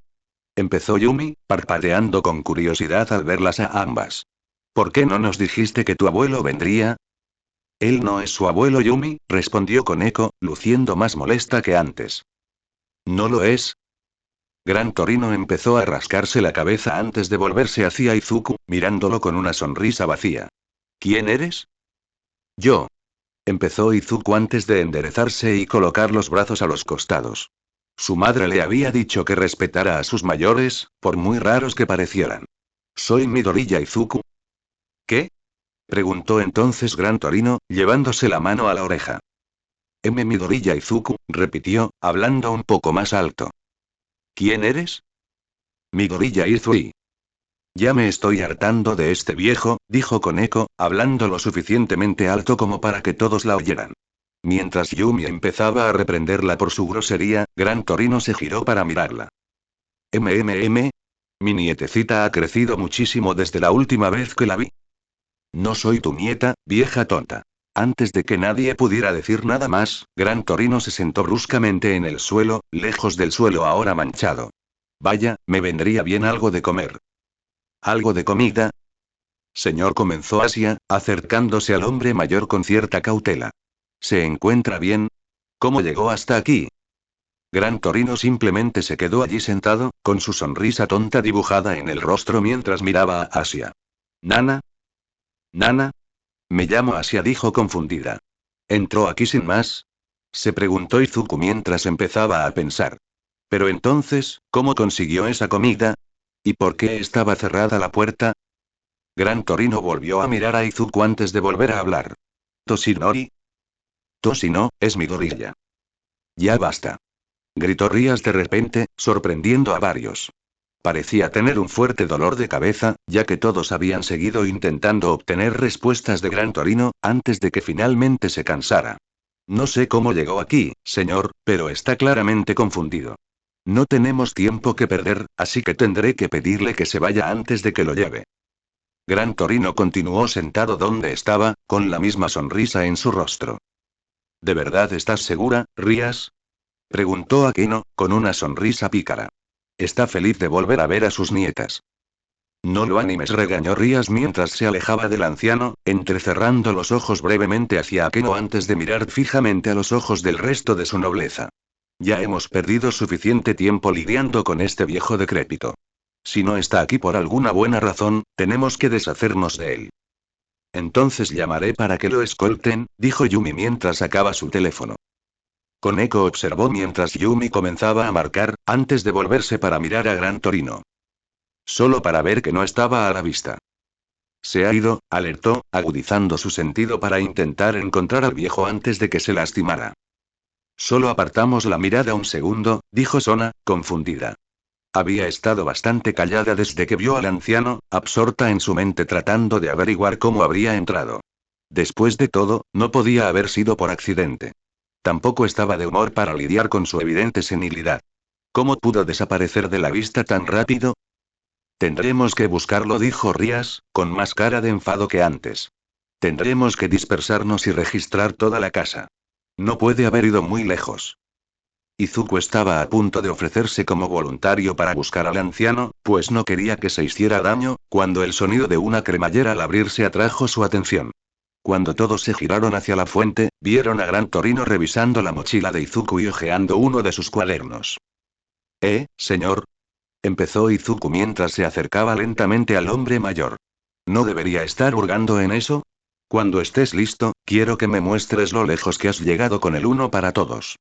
Speaker 1: empezó Yumi, parpadeando con curiosidad al verlas a ambas. «¿Por qué no nos dijiste que tu abuelo vendría?» «Él no es su abuelo Yumi», respondió Koneko, luciendo más molesta que antes. «¿No lo es?». Gran Torino empezó a rascarse la cabeza antes de volverse hacia Izuku, mirándolo con una sonrisa vacía. «¿Quién eres?». «Yo», empezó Izuku antes de enderezarse y colocar los brazos a los costados. Su madre le había dicho que respetara a sus mayores, por muy raros que parecieran. «Soy Midoriya Izuku». «¿Qué?», preguntó entonces Gran Torino, llevándose la mano a la oreja. Midoriya Izuku», repitió, hablando un poco más alto. «¿Quién eres?». «Midoriya Izui». «Ya me estoy hartando de este viejo», dijo Koneko, hablando lo suficientemente alto como para que todos la oyeran. Mientras Yumi empezaba a reprenderla por su grosería, Gran Torino se giró para mirarla. «MMM. Mi nietecita ha crecido muchísimo desde la última vez que la vi». «No soy tu nieta, vieja tonta». Antes de que nadie pudiera decir nada más, Gran Torino se sentó bruscamente en el suelo, lejos del suelo ahora manchado. «Vaya, me vendría bien algo de comer». «¿Algo de comida?». «Señor», comenzó Asia, acercándose al hombre mayor con cierta cautela. «¿Se encuentra bien? ¿Cómo llegó hasta aquí?». Gran Torino simplemente se quedó allí sentado, con su sonrisa tonta dibujada en el rostro mientras miraba a Asia. «¿Nana? ¿Nana?». «Me llamo Asia», dijo confundida. «¿Entró aquí sin más?», se preguntó Izuku mientras empezaba a pensar. «Pero entonces, ¿cómo consiguió esa comida? ¿Y por qué estaba cerrada la puerta?». Gran Torino volvió a mirar a Izuku antes de volver a hablar. «¿Toshinori?». «Toshino, es Midoriya». «Ya basta», gritó Rías de repente, sorprendiendo a varios. Parecía tener un fuerte dolor de cabeza, ya que todos habían seguido intentando obtener respuestas de Gran Torino, antes de que finalmente se cansara. «No sé cómo llegó aquí, señor, pero está claramente confundido. No tenemos tiempo que perder, así que tendré que pedirle que se vaya antes de que lo lleve». Gran Torino continuó sentado donde estaba, con la misma sonrisa en su rostro. «¿De verdad estás segura, Rías?», preguntó Akeno, con una sonrisa pícara. «Está feliz de volver a ver a sus nietas». «No lo animes», regañó Rías mientras se alejaba del anciano, entrecerrando los ojos brevemente hacia Akeno antes de mirar fijamente a los ojos del resto de su nobleza. «Ya hemos perdido suficiente tiempo lidiando con este viejo decrépito. Si no está aquí por alguna buena razón, tenemos que deshacernos de él». «Entonces llamaré para que lo escolten», dijo Yumi mientras sacaba su teléfono. Koneko observó mientras Yumi comenzaba a marcar, antes de volverse para mirar a Gran Torino. Solo para ver que no estaba a la vista. «Se ha ido», alertó, agudizando su sentido para intentar encontrar al viejo antes de que se lastimara. «Solo apartamos la mirada un segundo», dijo Sona, confundida. Había estado bastante callada desde que vio al anciano, absorta en su mente tratando de averiguar cómo habría entrado. Después de todo, no podía haber sido por accidente. Tampoco estaba de humor para lidiar con su evidente senilidad. ¿Cómo pudo desaparecer de la vista tan rápido? «Tendremos que buscarlo», dijo Rías, con más cara de enfado que antes. «Tendremos que dispersarnos y registrar toda la casa. No puede haber ido muy lejos». Izuku estaba a punto de ofrecerse como voluntario para buscar al anciano, pues no quería que se hiciera daño, cuando el sonido de una cremallera al abrirse atrajo su atención. Cuando todos se giraron hacia la fuente, vieron a Gran Torino revisando la mochila de Izuku y hojeando uno de sus cuadernos. Señor», empezó Izuku mientras se acercaba lentamente al hombre mayor. «¿No debería estar hurgando en eso? Cuando estés listo, quiero que me muestres lo lejos que has llegado con el uno para todos».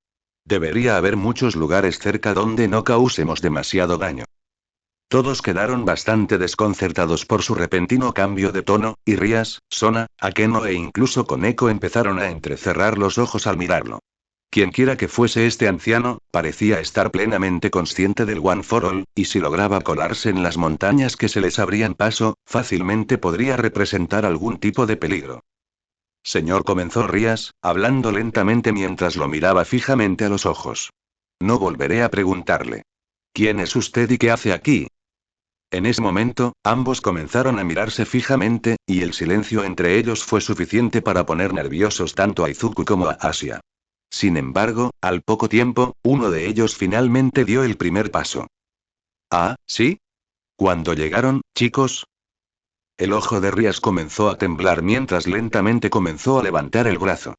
Speaker 1: Debería haber muchos lugares cerca donde no causemos demasiado daño. Todos quedaron bastante desconcertados por su repentino cambio de tono, y Rías, Sona, Akeno e incluso Koneko empezaron a entrecerrar los ojos al mirarlo. Quienquiera que fuese este anciano, parecía estar plenamente consciente del One for All, y si lograba colarse en las montañas que se les abrían paso, fácilmente podría representar algún tipo de peligro. Señor, comenzó Rías, hablando lentamente mientras lo miraba fijamente a los ojos. No volveré a preguntarle. ¿Quién es usted y qué hace aquí? En ese momento, ambos comenzaron a mirarse fijamente, y el silencio entre ellos fue suficiente para poner nerviosos tanto a Izuku como a Asia. Sin embargo, al poco tiempo, uno de ellos finalmente dio el primer paso. ¿Ah, sí? ¿Cuándo llegaron, chicos? El ojo de Rías comenzó a temblar mientras lentamente comenzó a levantar el brazo.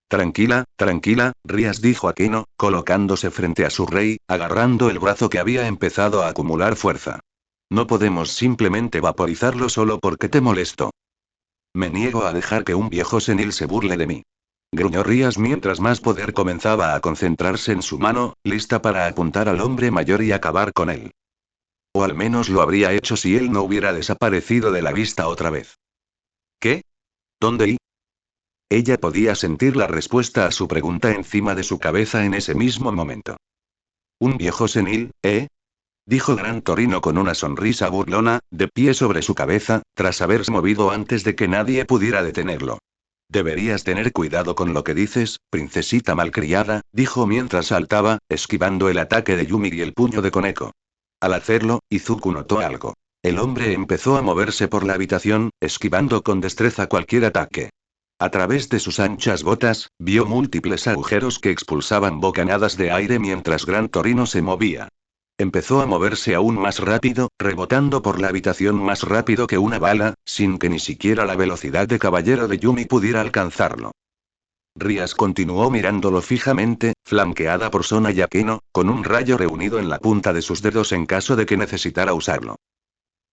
Speaker 1: Tranquila, tranquila, Rías, dijo Akeno, colocándose frente a su rey, agarrando el brazo que había empezado a acumular fuerza. No podemos simplemente vaporizarlo solo porque te molesto. Me niego a dejar que un viejo senil se burle de mí. Gruñó Rías mientras más poder comenzaba a concentrarse en su mano, lista para apuntar al hombre mayor y acabar con él. O al menos lo habría hecho si él no hubiera desaparecido de la vista otra vez. ¿Qué? ¿Dónde y? Ella podía sentir la respuesta a su pregunta encima de su cabeza en ese mismo momento. ¿Un viejo senil, eh? Dijo Gran Torino con una sonrisa burlona, de pie sobre su cabeza, tras haberse movido antes de que nadie pudiera detenerlo. Deberías tener cuidado con lo que dices, princesita malcriada, dijo mientras saltaba, esquivando el ataque de Yumi y el puño de Koneko. Al hacerlo, Izuku notó algo. El hombre empezó a moverse por la habitación, esquivando con destreza cualquier ataque. A través de sus anchas botas, vio múltiples agujeros que expulsaban bocanadas de aire mientras Gran Torino se movía. Empezó a moverse aún más rápido, rebotando por la habitación más rápido que una bala, sin que ni siquiera la velocidad de caballero de Yumi pudiera alcanzarlo. Rías continuó mirándolo fijamente, flanqueada por Sona y Akeno, con un rayo reunido en la punta de sus dedos en caso de que necesitara usarlo.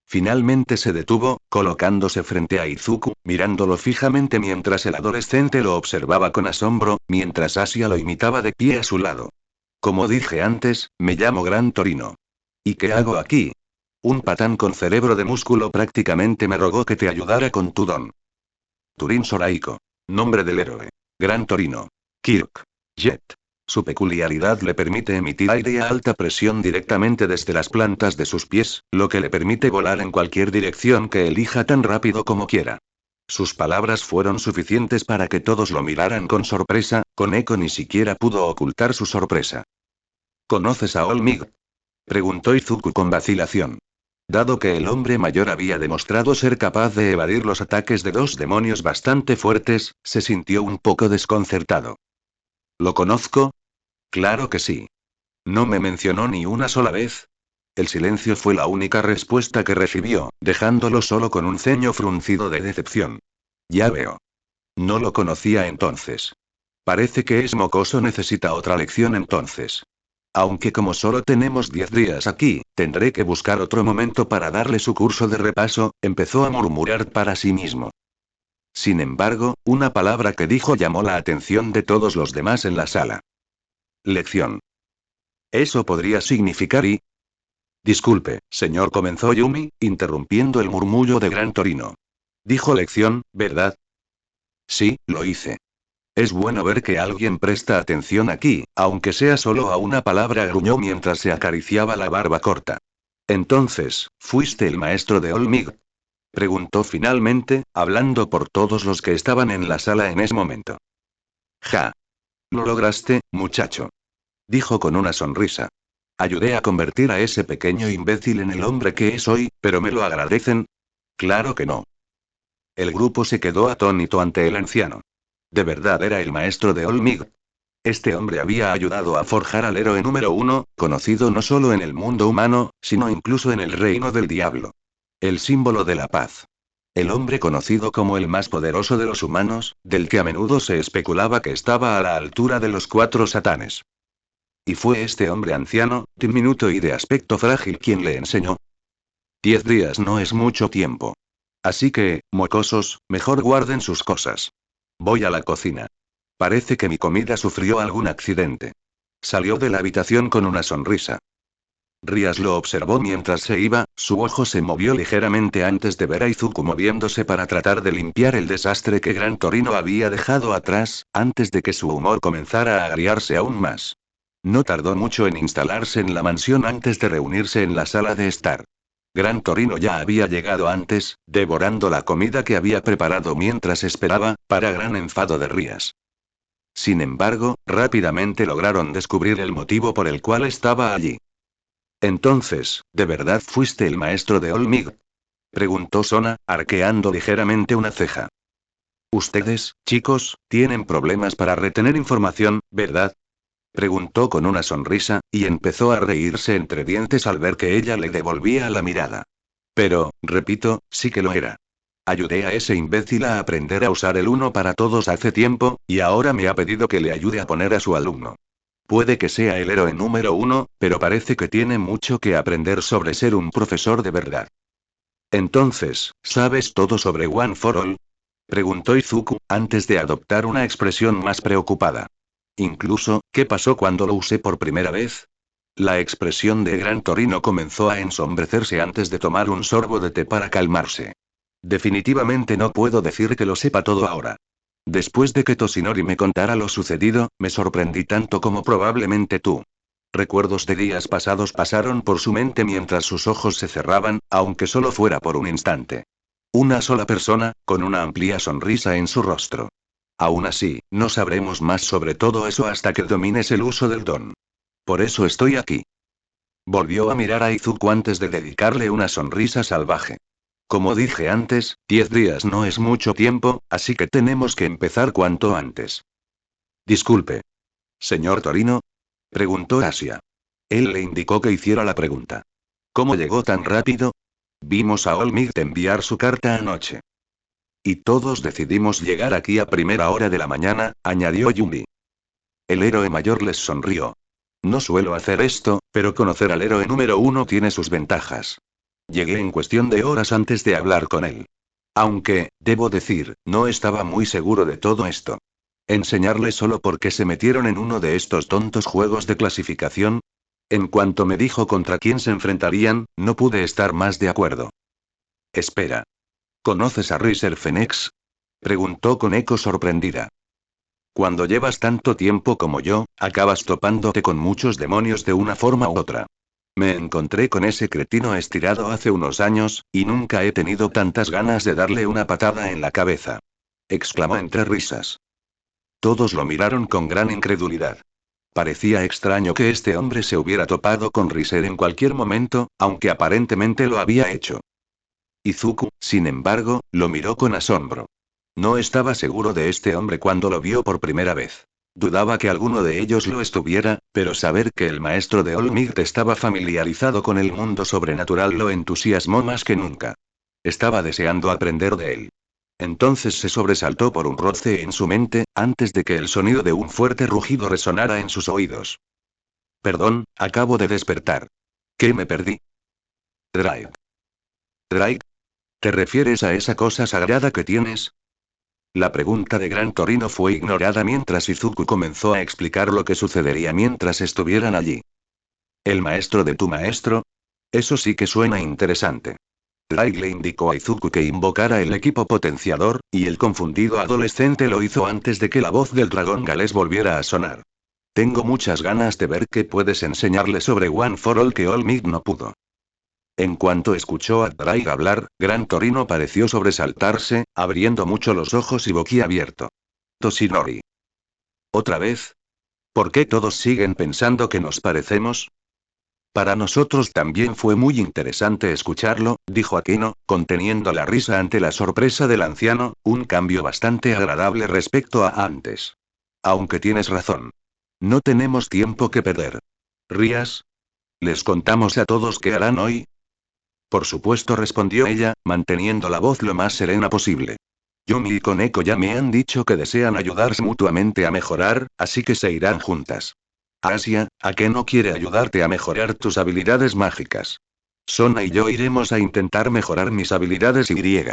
Speaker 1: Finalmente se detuvo, colocándose frente a Izuku, mirándolo fijamente mientras el adolescente lo observaba con asombro, mientras Asia lo imitaba de pie a su lado. Como dije antes, me llamo Gran Torino. ¿Y qué hago aquí? Un patán con cerebro de músculo prácticamente me rogó que te ayudara con tu don. Turin Soraiko. Nombre del héroe. Gran Torino. Kirk. Jet. Su peculiaridad le permite emitir aire a alta presión directamente desde las plantas de sus pies, lo que le permite volar en cualquier dirección que elija tan rápido como quiera. Sus palabras fueron suficientes para que todos lo miraran con sorpresa, Koneko ni siquiera pudo ocultar su sorpresa. ¿Conoces a Olmig? Preguntó Izuku con vacilación. Dado que el hombre mayor había demostrado ser capaz de evadir los ataques de dos demonios bastante fuertes, se sintió un poco desconcertado. ¿Lo conozco? Claro que sí. ¿No me mencionó ni una sola vez? El silencio fue la única respuesta que recibió, dejándolo solo con un ceño fruncido de decepción. Ya veo. No lo conocía entonces. Parece que es mocoso, necesita otra lección entonces. Aunque como solo tenemos 10 días aquí, tendré que buscar otro momento para darle su curso de repaso, empezó a murmurar para sí mismo. Sin embargo, una palabra que dijo llamó la atención de todos los demás en la sala. Lección. Eso podría significar y... Disculpe, señor, comenzó Yumi, interrumpiendo el murmullo de Gran Torino. Dijo lección, ¿verdad? Sí, lo hice. Es bueno ver que alguien presta atención aquí, aunque sea solo a una palabra, gruñó mientras se acariciaba la barba corta. Entonces, ¿fuiste el maestro de Olmig? Preguntó finalmente, hablando por todos los que estaban en la sala en ese momento. Ja. Lo lograste, muchacho. Dijo con una sonrisa. Ayudé a convertir a ese pequeño imbécil en el hombre que es hoy, pero ¿me lo agradecen? Claro que no. El grupo se quedó atónito ante el anciano. ¿De verdad era el maestro de Olmig? Este hombre había ayudado a forjar al héroe número 1, conocido no solo en el mundo humano, sino incluso en el reino del diablo. El símbolo de la paz. El hombre conocido como el más poderoso de los humanos, del que a menudo se especulaba que estaba a la altura de los 4 satanes. Y fue este hombre anciano, diminuto y de aspecto frágil quien le enseñó. 10 días no es mucho tiempo. Así que, mocosos, mejor guarden sus cosas. Voy a la cocina. Parece que mi comida sufrió algún accidente. Salió de la habitación con una sonrisa. Rías lo observó mientras se iba, su ojo se movió ligeramente antes de ver a Izuku moviéndose para tratar de limpiar el desastre que Gran Torino había dejado atrás, antes de que su humor comenzara a agriarse aún más. No tardó mucho en instalarse en la mansión antes de reunirse en la sala de estar. Gran Torino ya había llegado antes, devorando la comida que había preparado mientras esperaba, para gran enfado de Rías. Sin embargo, rápidamente lograron descubrir el motivo por el cual estaba allí. Entonces, ¿de verdad fuiste el maestro de Olmig? Preguntó Sona, arqueando ligeramente una ceja. Ustedes, chicos, tienen problemas para retener información, ¿verdad? Preguntó con una sonrisa, y empezó a reírse entre dientes al ver que ella le devolvía la mirada. Pero, repito, sí que lo era. Ayudé a ese imbécil a aprender a usar el uno para todos hace tiempo, y ahora me ha pedido que le ayude a poner a su alumno. Puede que sea el héroe número uno, pero parece que tiene mucho que aprender sobre ser un profesor de verdad. Entonces, ¿sabes todo sobre One for All? Preguntó Izuku, antes de adoptar una expresión más preocupada. Incluso, ¿qué pasó cuando lo usé por primera vez? La expresión de Gran Torino comenzó a ensombrecerse antes de tomar un sorbo de té para calmarse. Definitivamente no puedo decir que lo sepa todo ahora. Después de que Toshinori me contara lo sucedido, me sorprendí tanto como probablemente tú. Recuerdos de días pasados pasaron por su mente mientras sus ojos se cerraban, aunque solo fuera por un instante. Una sola persona, con una amplia sonrisa en su rostro. Aún así, no sabremos más sobre todo eso hasta que domines el uso del don. Por eso estoy aquí. Volvió a mirar a Izuku antes de dedicarle una sonrisa salvaje. Como dije antes, 10 días no es mucho tiempo, así que tenemos que empezar cuanto antes. Disculpe. ¿Señor Torino? Preguntó Asia. Él le indicó que hiciera la pregunta. ¿Cómo llegó tan rápido? Vimos a Olmig enviar su carta anoche. Y todos decidimos llegar aquí a primera hora de la mañana, añadió Yumi. El héroe mayor les sonrió. No suelo hacer esto, pero conocer al héroe número uno tiene sus ventajas. Llegué en cuestión de horas antes de hablar con él. Aunque, debo decir, no estaba muy seguro de todo esto. ¿Enseñarle solo porque se metieron en uno de estos tontos juegos de clasificación? En cuanto me dijo contra quién se enfrentarían, no pude estar más de acuerdo. Espera. ¿Conoces a Riser Phoenix? Preguntó con eco sorprendida. Cuando llevas tanto tiempo como yo, acabas topándote con muchos demonios de una forma u otra. Me encontré con ese cretino estirado hace unos años, y nunca he tenido tantas ganas de darle una patada en la cabeza. Exclamó entre risas. Todos lo miraron con gran incredulidad. Parecía extraño que este hombre se hubiera topado con Riser en cualquier momento, aunque aparentemente lo había hecho. Izuku, sin embargo, lo miró con asombro. No estaba seguro de este hombre cuando lo vio por primera vez. Dudaba que alguno de ellos lo estuviera, pero saber que el maestro de Olmigt estaba familiarizado con el mundo sobrenatural lo entusiasmó más que nunca. Estaba deseando aprender de él. Entonces se sobresaltó por un roce en su mente, antes de que el sonido de un fuerte rugido resonara en sus oídos. Perdón, acabo de despertar. ¿Qué me perdí? Drake. Drake. ¿Te refieres a esa cosa sagrada que tienes? La pregunta de Gran Torino fue ignorada mientras Izuku comenzó a explicar lo que sucedería mientras estuvieran allí. ¿El maestro de tu maestro? Eso sí que suena interesante. Drake le indicó a Izuku que invocara el equipo potenciador, y el confundido adolescente lo hizo antes de que la voz del dragón galés volviera a sonar. Tengo muchas ganas de ver qué puedes enseñarle sobre One for All que Olmig no pudo. En cuanto escuchó a Drake hablar, Gran Torino pareció sobresaltarse, abriendo mucho los ojos y boquiabierto. Toshinori. ¿Otra vez? ¿Por qué todos siguen pensando que nos parecemos? Para nosotros también fue muy interesante escucharlo, dijo Akino, conteniendo la risa ante la sorpresa del anciano, un cambio bastante agradable respecto a antes. Aunque tienes razón. No tenemos tiempo que perder. ¿Rías? ¿Les contamos a todos qué harán hoy? Por supuesto, respondió ella, manteniendo la voz lo más serena posible. Yumi y Koneko ya me han dicho que desean ayudarse mutuamente a mejorar, así que se irán juntas. Asia, ¿a qué no quiere ayudarte a mejorar tus habilidades mágicas? Sona y yo iremos a intentar mejorar mis habilidades y.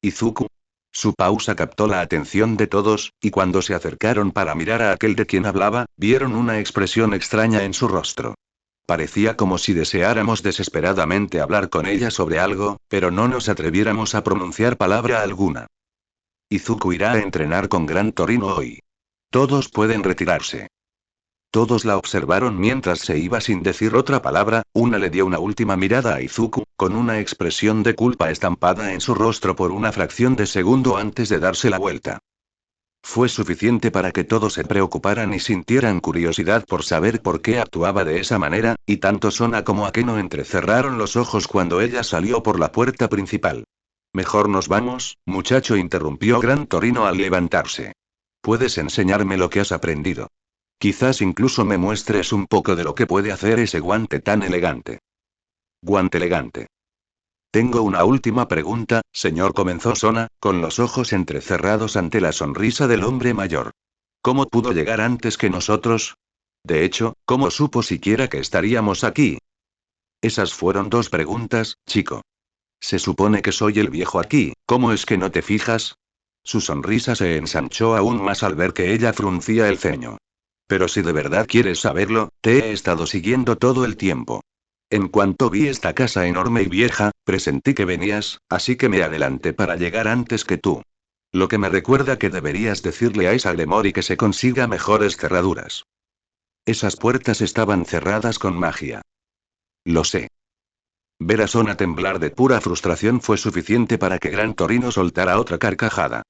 Speaker 1: Izuku. Su pausa captó la atención de todos, y cuando se acercaron para mirar a aquel de quien hablaba, vieron una expresión extraña en su rostro. Parecía como si deseáramos desesperadamente hablar con ella sobre algo, pero no nos atreviéramos a pronunciar palabra alguna. Izuku irá a entrenar con Gran Torino hoy. Todos pueden retirarse. Todos la observaron mientras se iba sin decir otra palabra. Una le dio una última mirada a Izuku, con una expresión de culpa estampada en su rostro por una fracción de segundo antes de darse la vuelta. Fue suficiente para que todos se preocuparan y sintieran curiosidad por saber por qué actuaba de esa manera, y tanto Sona como Akeno entrecerraron los ojos cuando ella salió por la puerta principal. Mejor nos vamos, muchacho, interrumpió Gran Torino al levantarse. ¿Puedes enseñarme lo que has aprendido? Quizás incluso me muestres un poco de lo que puede hacer ese guante tan elegante. Guante elegante. Tengo una última pregunta, señor, comenzó Sona, con los ojos entrecerrados ante la sonrisa del hombre mayor. ¿Cómo pudo llegar antes que nosotros? De hecho, ¿cómo supo siquiera que estaríamos aquí? Esas fueron dos preguntas, chico. Se supone que soy el viejo aquí, ¿cómo es que no te fijas? Su sonrisa se ensanchó aún más al ver que ella fruncía el ceño. Pero si de verdad quieres saberlo, te he estado siguiendo todo el tiempo. En cuanto vi esta casa enorme y vieja, presentí que venías, así que me adelanté para llegar antes que tú. Lo que me recuerda que deberías decirle a esa Gremory que se consiga mejores cerraduras. Esas puertas estaban cerradas con magia. Lo sé. Ver a Sona temblar de pura frustración fue suficiente para que Gran Torino soltara otra carcajada.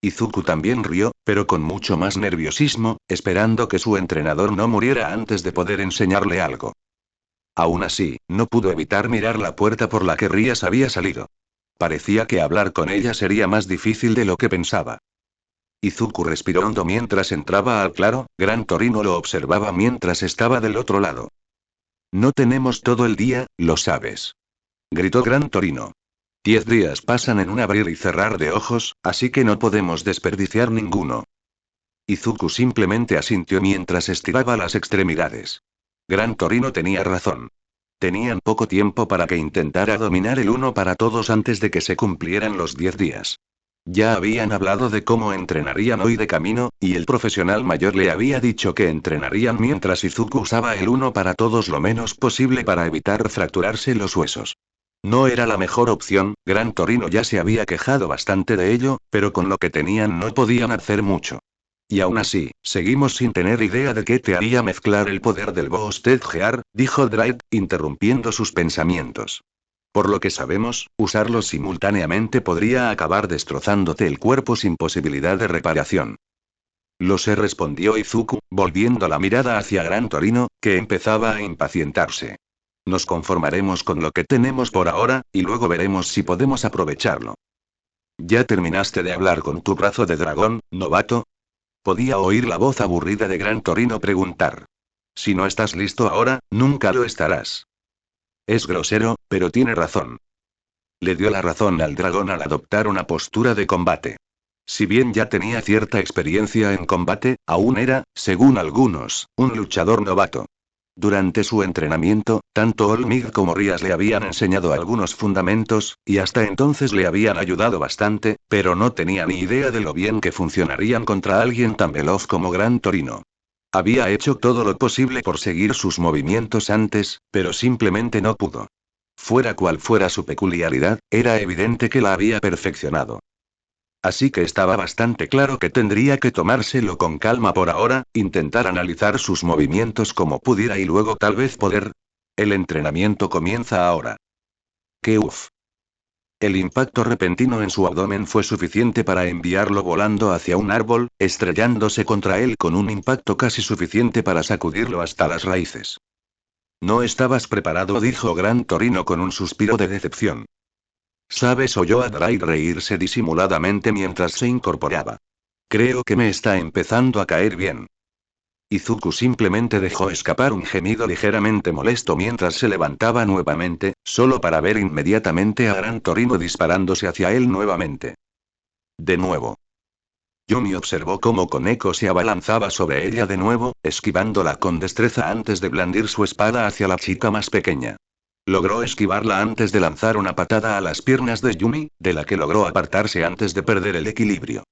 Speaker 1: Izuku también rió, pero con mucho más nerviosismo, esperando que su entrenador no muriera antes de poder enseñarle algo. Aún así, no pudo evitar mirar la puerta por la que Rías había salido. Parecía que hablar con ella sería más difícil de lo que pensaba. Izuku respiró hondo mientras entraba al claro. Gran Torino lo observaba mientras estaba del otro lado. No tenemos todo el día, lo sabes. Gritó Gran Torino. 10 días pasan en un abrir y cerrar de ojos, así que no podemos desperdiciar ninguno. Izuku simplemente asintió mientras estiraba las extremidades. Gran Torino tenía razón. Tenían poco tiempo para que intentara dominar el uno para todos antes de que se cumplieran los 10 días. Ya habían hablado de cómo entrenarían hoy de camino, y el profesional mayor le había dicho que entrenarían mientras Izuku usaba el uno para todos lo menos posible para evitar fracturarse los huesos. No era la mejor opción. Gran Torino ya se había quejado bastante de ello, pero con lo que tenían no podían hacer mucho. Y aún así, seguimos sin tener idea de qué te haría mezclar el poder del Boosted Gear, dijo Drake, interrumpiendo sus pensamientos. Por lo que sabemos, usarlos simultáneamente podría acabar destrozándote el cuerpo sin posibilidad de reparación. Lo sé, respondió Izuku, volviendo la mirada hacia Gran Torino, que empezaba a impacientarse. Nos conformaremos con lo que tenemos por ahora, y luego veremos si podemos aprovecharlo. ¿Ya terminaste de hablar con tu brazo de dragón, novato? Podía oír la voz aburrida de Gran Torino preguntar. Si no estás listo ahora, nunca lo estarás. Es grosero, pero tiene razón. Le dio la razón al dragón al adoptar una postura de combate. Si bien ya tenía cierta experiencia en combate, aún era, según algunos, un luchador novato. Durante su entrenamiento, tanto Olmig como Rías le habían enseñado algunos fundamentos, y hasta entonces le habían ayudado bastante, pero no tenía ni idea de lo bien que funcionarían contra alguien tan veloz como Gran Torino. Había hecho todo lo posible por seguir sus movimientos antes, pero simplemente no pudo. Fuera cual fuera su peculiaridad, era evidente que la había perfeccionado. Así que estaba bastante claro que tendría que tomárselo con calma por ahora, intentar analizar sus movimientos como pudiera y luego tal vez poder. El entrenamiento comienza ahora. ¡Qué uf! El impacto repentino en su abdomen fue suficiente para enviarlo volando hacia un árbol, estrellándose contra él con un impacto casi suficiente para sacudirlo hasta las raíces. No estabas preparado, dijo Gran Torino con un suspiro de decepción. ¿Sabes? Oyó a Drake reírse disimuladamente mientras se incorporaba. Creo que me está empezando a caer bien. Izuku simplemente dejó escapar un gemido ligeramente molesto mientras se levantaba nuevamente, solo para ver inmediatamente a Gran Torino disparándose hacia él nuevamente. De nuevo. Yumi observó cómo Koneko se abalanzaba sobre ella de nuevo, esquivándola con destreza antes de blandir su espada hacia la chica más pequeña. Logró esquivarla antes de lanzar una patada a las piernas de Yumi, de la que logró apartarse antes de perder el equilibrio.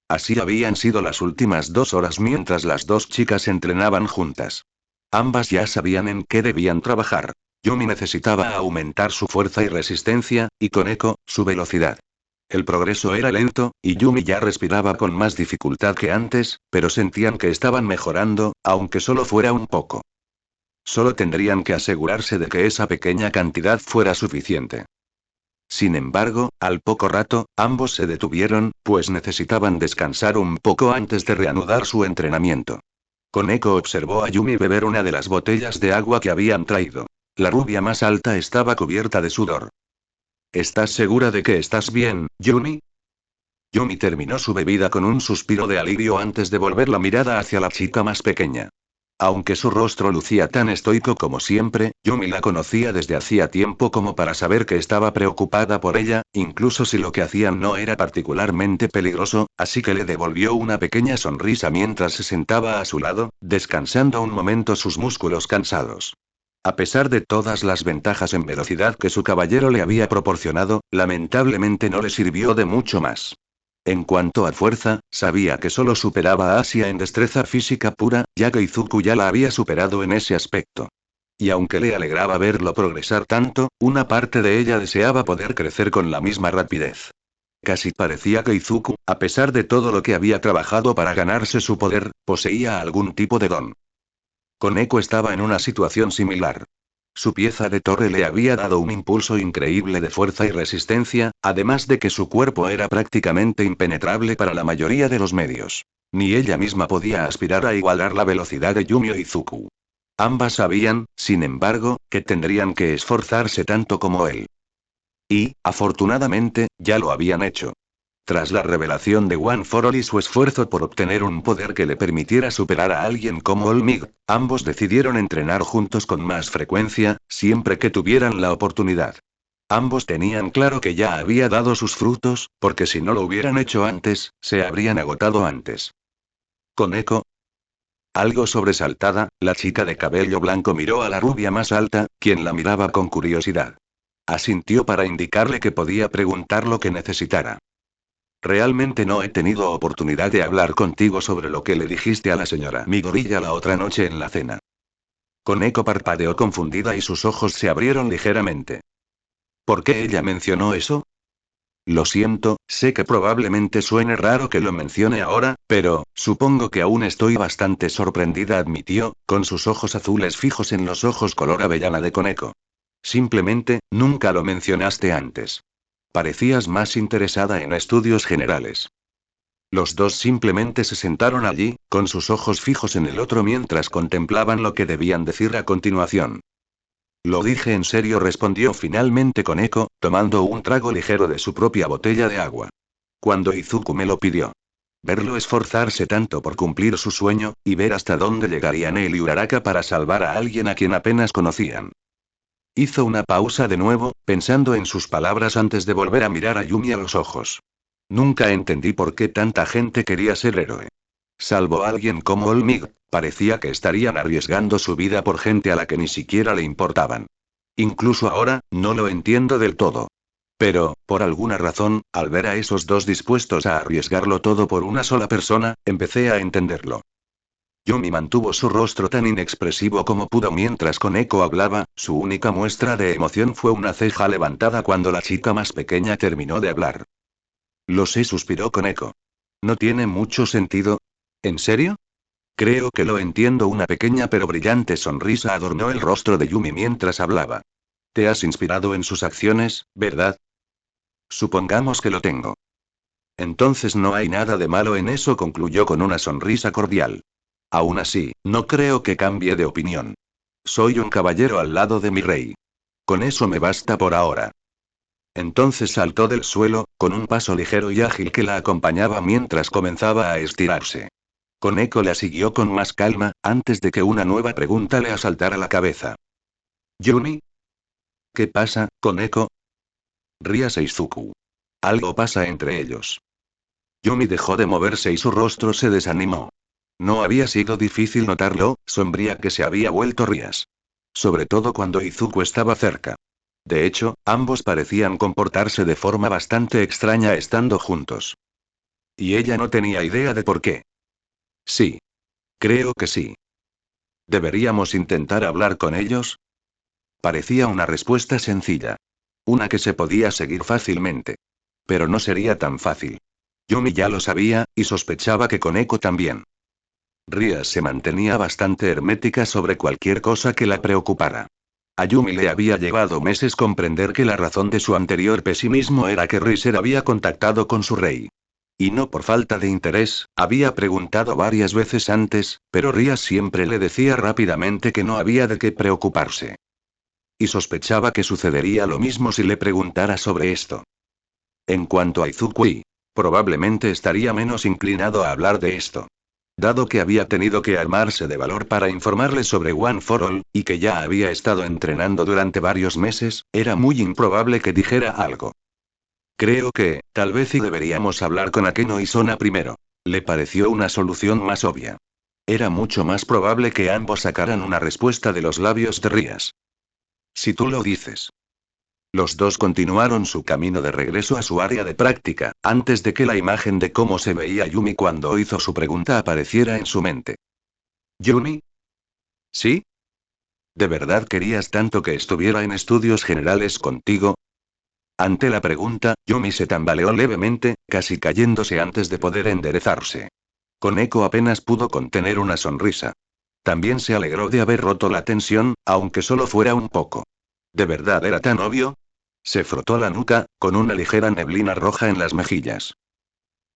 Speaker 1: Así habían sido las últimas 2 horas mientras las dos chicas entrenaban juntas. Ambas ya sabían en qué debían trabajar. Yumi necesitaba aumentar su fuerza y resistencia, y Koneko, su velocidad. El progreso era lento, y Yumi ya respiraba con más dificultad que antes, pero sentían que estaban mejorando, aunque solo fuera un poco. Solo tendrían que asegurarse de que esa pequeña cantidad fuera suficiente. Sin embargo, al poco rato, ambos se detuvieron, pues necesitaban descansar un poco antes de reanudar su entrenamiento. Koneko observó a Yumi beber una de las botellas de agua que habían traído. La rubia más alta estaba cubierta de sudor. ¿Estás segura de que estás bien, Yumi? Yumi terminó su bebida con un suspiro de alivio antes de volver la mirada hacia la chica más pequeña. Aunque su rostro lucía tan estoico como siempre, Yumi la conocía desde hacía tiempo como para saber que estaba preocupada por ella, incluso si lo que hacían no era particularmente peligroso, así que le devolvió una pequeña sonrisa mientras se sentaba a su lado, descansando un momento sus músculos cansados. A pesar de todas las ventajas en velocidad que su caballero le había proporcionado, lamentablemente no le sirvió de mucho más. En cuanto a fuerza, sabía que solo superaba a Asia en destreza física pura, ya que Izuku ya la había superado en ese aspecto. Y aunque le alegraba verlo progresar tanto, una parte de ella deseaba poder crecer con la misma rapidez. Casi parecía que Izuku, a pesar de todo lo que había trabajado para ganarse su poder, poseía algún tipo de don. Koneko estaba en una situación similar. Su pieza de torre le había dado un impulso increíble de fuerza y resistencia, además de que su cuerpo era prácticamente impenetrable para la mayoría de los medios. Ni ella misma podía aspirar a igualar la velocidad de Yumi o Izuku. Ambas sabían, sin embargo, que tendrían que esforzarse tanto como él. Y, afortunadamente, ya lo habían hecho. Tras la revelación de One for All y su esfuerzo por obtener un poder que le permitiera superar a alguien como Olmig, ambos decidieron entrenar juntos con más frecuencia, siempre que tuvieran la oportunidad. Ambos tenían claro que ya había dado sus frutos, porque si no lo hubieran hecho antes, se habrían agotado antes. Koneko. Algo sobresaltada, la chica de cabello blanco miró a la rubia más alta, quien la miraba con curiosidad. Asintió para indicarle que podía preguntar lo que necesitara. Realmente no he tenido oportunidad de hablar contigo sobre lo que le dijiste a la señora Midoriya la otra noche en la cena. Koneko parpadeó confundida y sus ojos se abrieron ligeramente. ¿Por qué ella mencionó eso? Lo siento, sé que probablemente suene raro que lo mencione ahora, pero, supongo que aún estoy bastante sorprendida, admitió, con sus ojos azules fijos en los ojos color avellana de Koneko. Simplemente, nunca lo mencionaste antes. Parecías más interesada en estudios generales. Los dos simplemente se sentaron allí, con sus ojos fijos en el otro mientras contemplaban lo que debían decir a continuación. Lo dije en serio, respondió finalmente Koneko, tomando un trago ligero de su propia botella de agua. Cuando Izuku me lo pidió. Verlo esforzarse tanto por cumplir su sueño, y ver hasta dónde llegarían él y Uraraka para salvar a alguien a quien apenas conocían. Hizo una pausa de nuevo, pensando en sus palabras antes de volver a mirar a Yumi a los ojos. Nunca entendí por qué tanta gente quería ser héroe. Salvo alguien como Olmig, parecía que estarían arriesgando su vida por gente a la que ni siquiera le importaban. Incluso ahora, no lo entiendo del todo. Pero, por alguna razón, al ver a esos dos dispuestos a arriesgarlo todo por una sola persona, empecé a entenderlo. Yumi mantuvo su rostro tan inexpresivo como pudo mientras Koneko hablaba, su única muestra de emoción fue una ceja levantada cuando la chica más pequeña terminó de hablar. Lo sé, suspiró Koneko. No tiene mucho sentido. ¿En serio? Creo que lo entiendo. Una pequeña pero brillante sonrisa adornó el rostro de Yumi mientras hablaba. Te has inspirado en sus acciones, ¿verdad? Supongamos que lo tengo. Entonces no hay nada de malo en eso, concluyó con una sonrisa cordial. Aún así, no creo que cambie de opinión. Soy un caballero al lado de mi rey. Con eso me basta por ahora. Entonces saltó del suelo, con un paso ligero y ágil que la acompañaba mientras comenzaba a estirarse. Koneko la siguió con más calma, antes de que una nueva pregunta le asaltara la cabeza. ¿Yumi? ¿Qué pasa, Koneko? Ríase Izuku. Algo pasa entre ellos. Yumi dejó de moverse y su rostro se desanimó. No había sido difícil notarlo, sombría que se había vuelto Rías. sobre todo cuando Izuku estaba cerca. De hecho, ambos parecían comportarse de forma bastante extraña estando juntos. Y ella no tenía idea de por qué. Sí. Creo que sí. ¿Deberíamos intentar hablar con ellos? Parecía una respuesta sencilla. Una que se podía seguir fácilmente. Pero no sería tan fácil. Yumi ya lo sabía, y sospechaba que Koneko también. Ria se mantenía bastante hermética sobre cualquier cosa que la preocupara. A Yumi le había llevado meses comprender que la razón de su anterior pesimismo era que Riser había contactado con su rey. Y no por falta de interés, había preguntado varias veces antes, pero Ria siempre le decía rápidamente que no había de qué preocuparse. Y sospechaba que sucedería lo mismo si le preguntara sobre esto. En cuanto a Izukui, probablemente estaría menos inclinado a hablar de esto. Dado que había tenido que armarse de valor para informarle sobre One for All, y que ya había estado entrenando durante varios meses, era muy improbable que dijera algo. Creo que, tal vez deberíamos hablar con Akeno y Sona primero. Le pareció una solución más obvia. Era mucho más probable que ambos sacaran una respuesta de los labios de Rías. Si tú lo dices. Los dos continuaron su camino de regreso a su área de práctica, antes de que la imagen de cómo se veía Yumi cuando hizo su pregunta apareciera en su mente. ¿Yumi? ¿Sí? ¿De verdad querías tanto que estuviera en estudios generales contigo? Ante la pregunta, Yumi se tambaleó levemente, casi cayéndose antes de poder enderezarse. Koneko apenas pudo contener una sonrisa. También se alegró de haber roto la tensión, aunque solo fuera un poco. ¿De verdad era tan obvio? Se frotó la nuca, con una ligera neblina roja en las mejillas.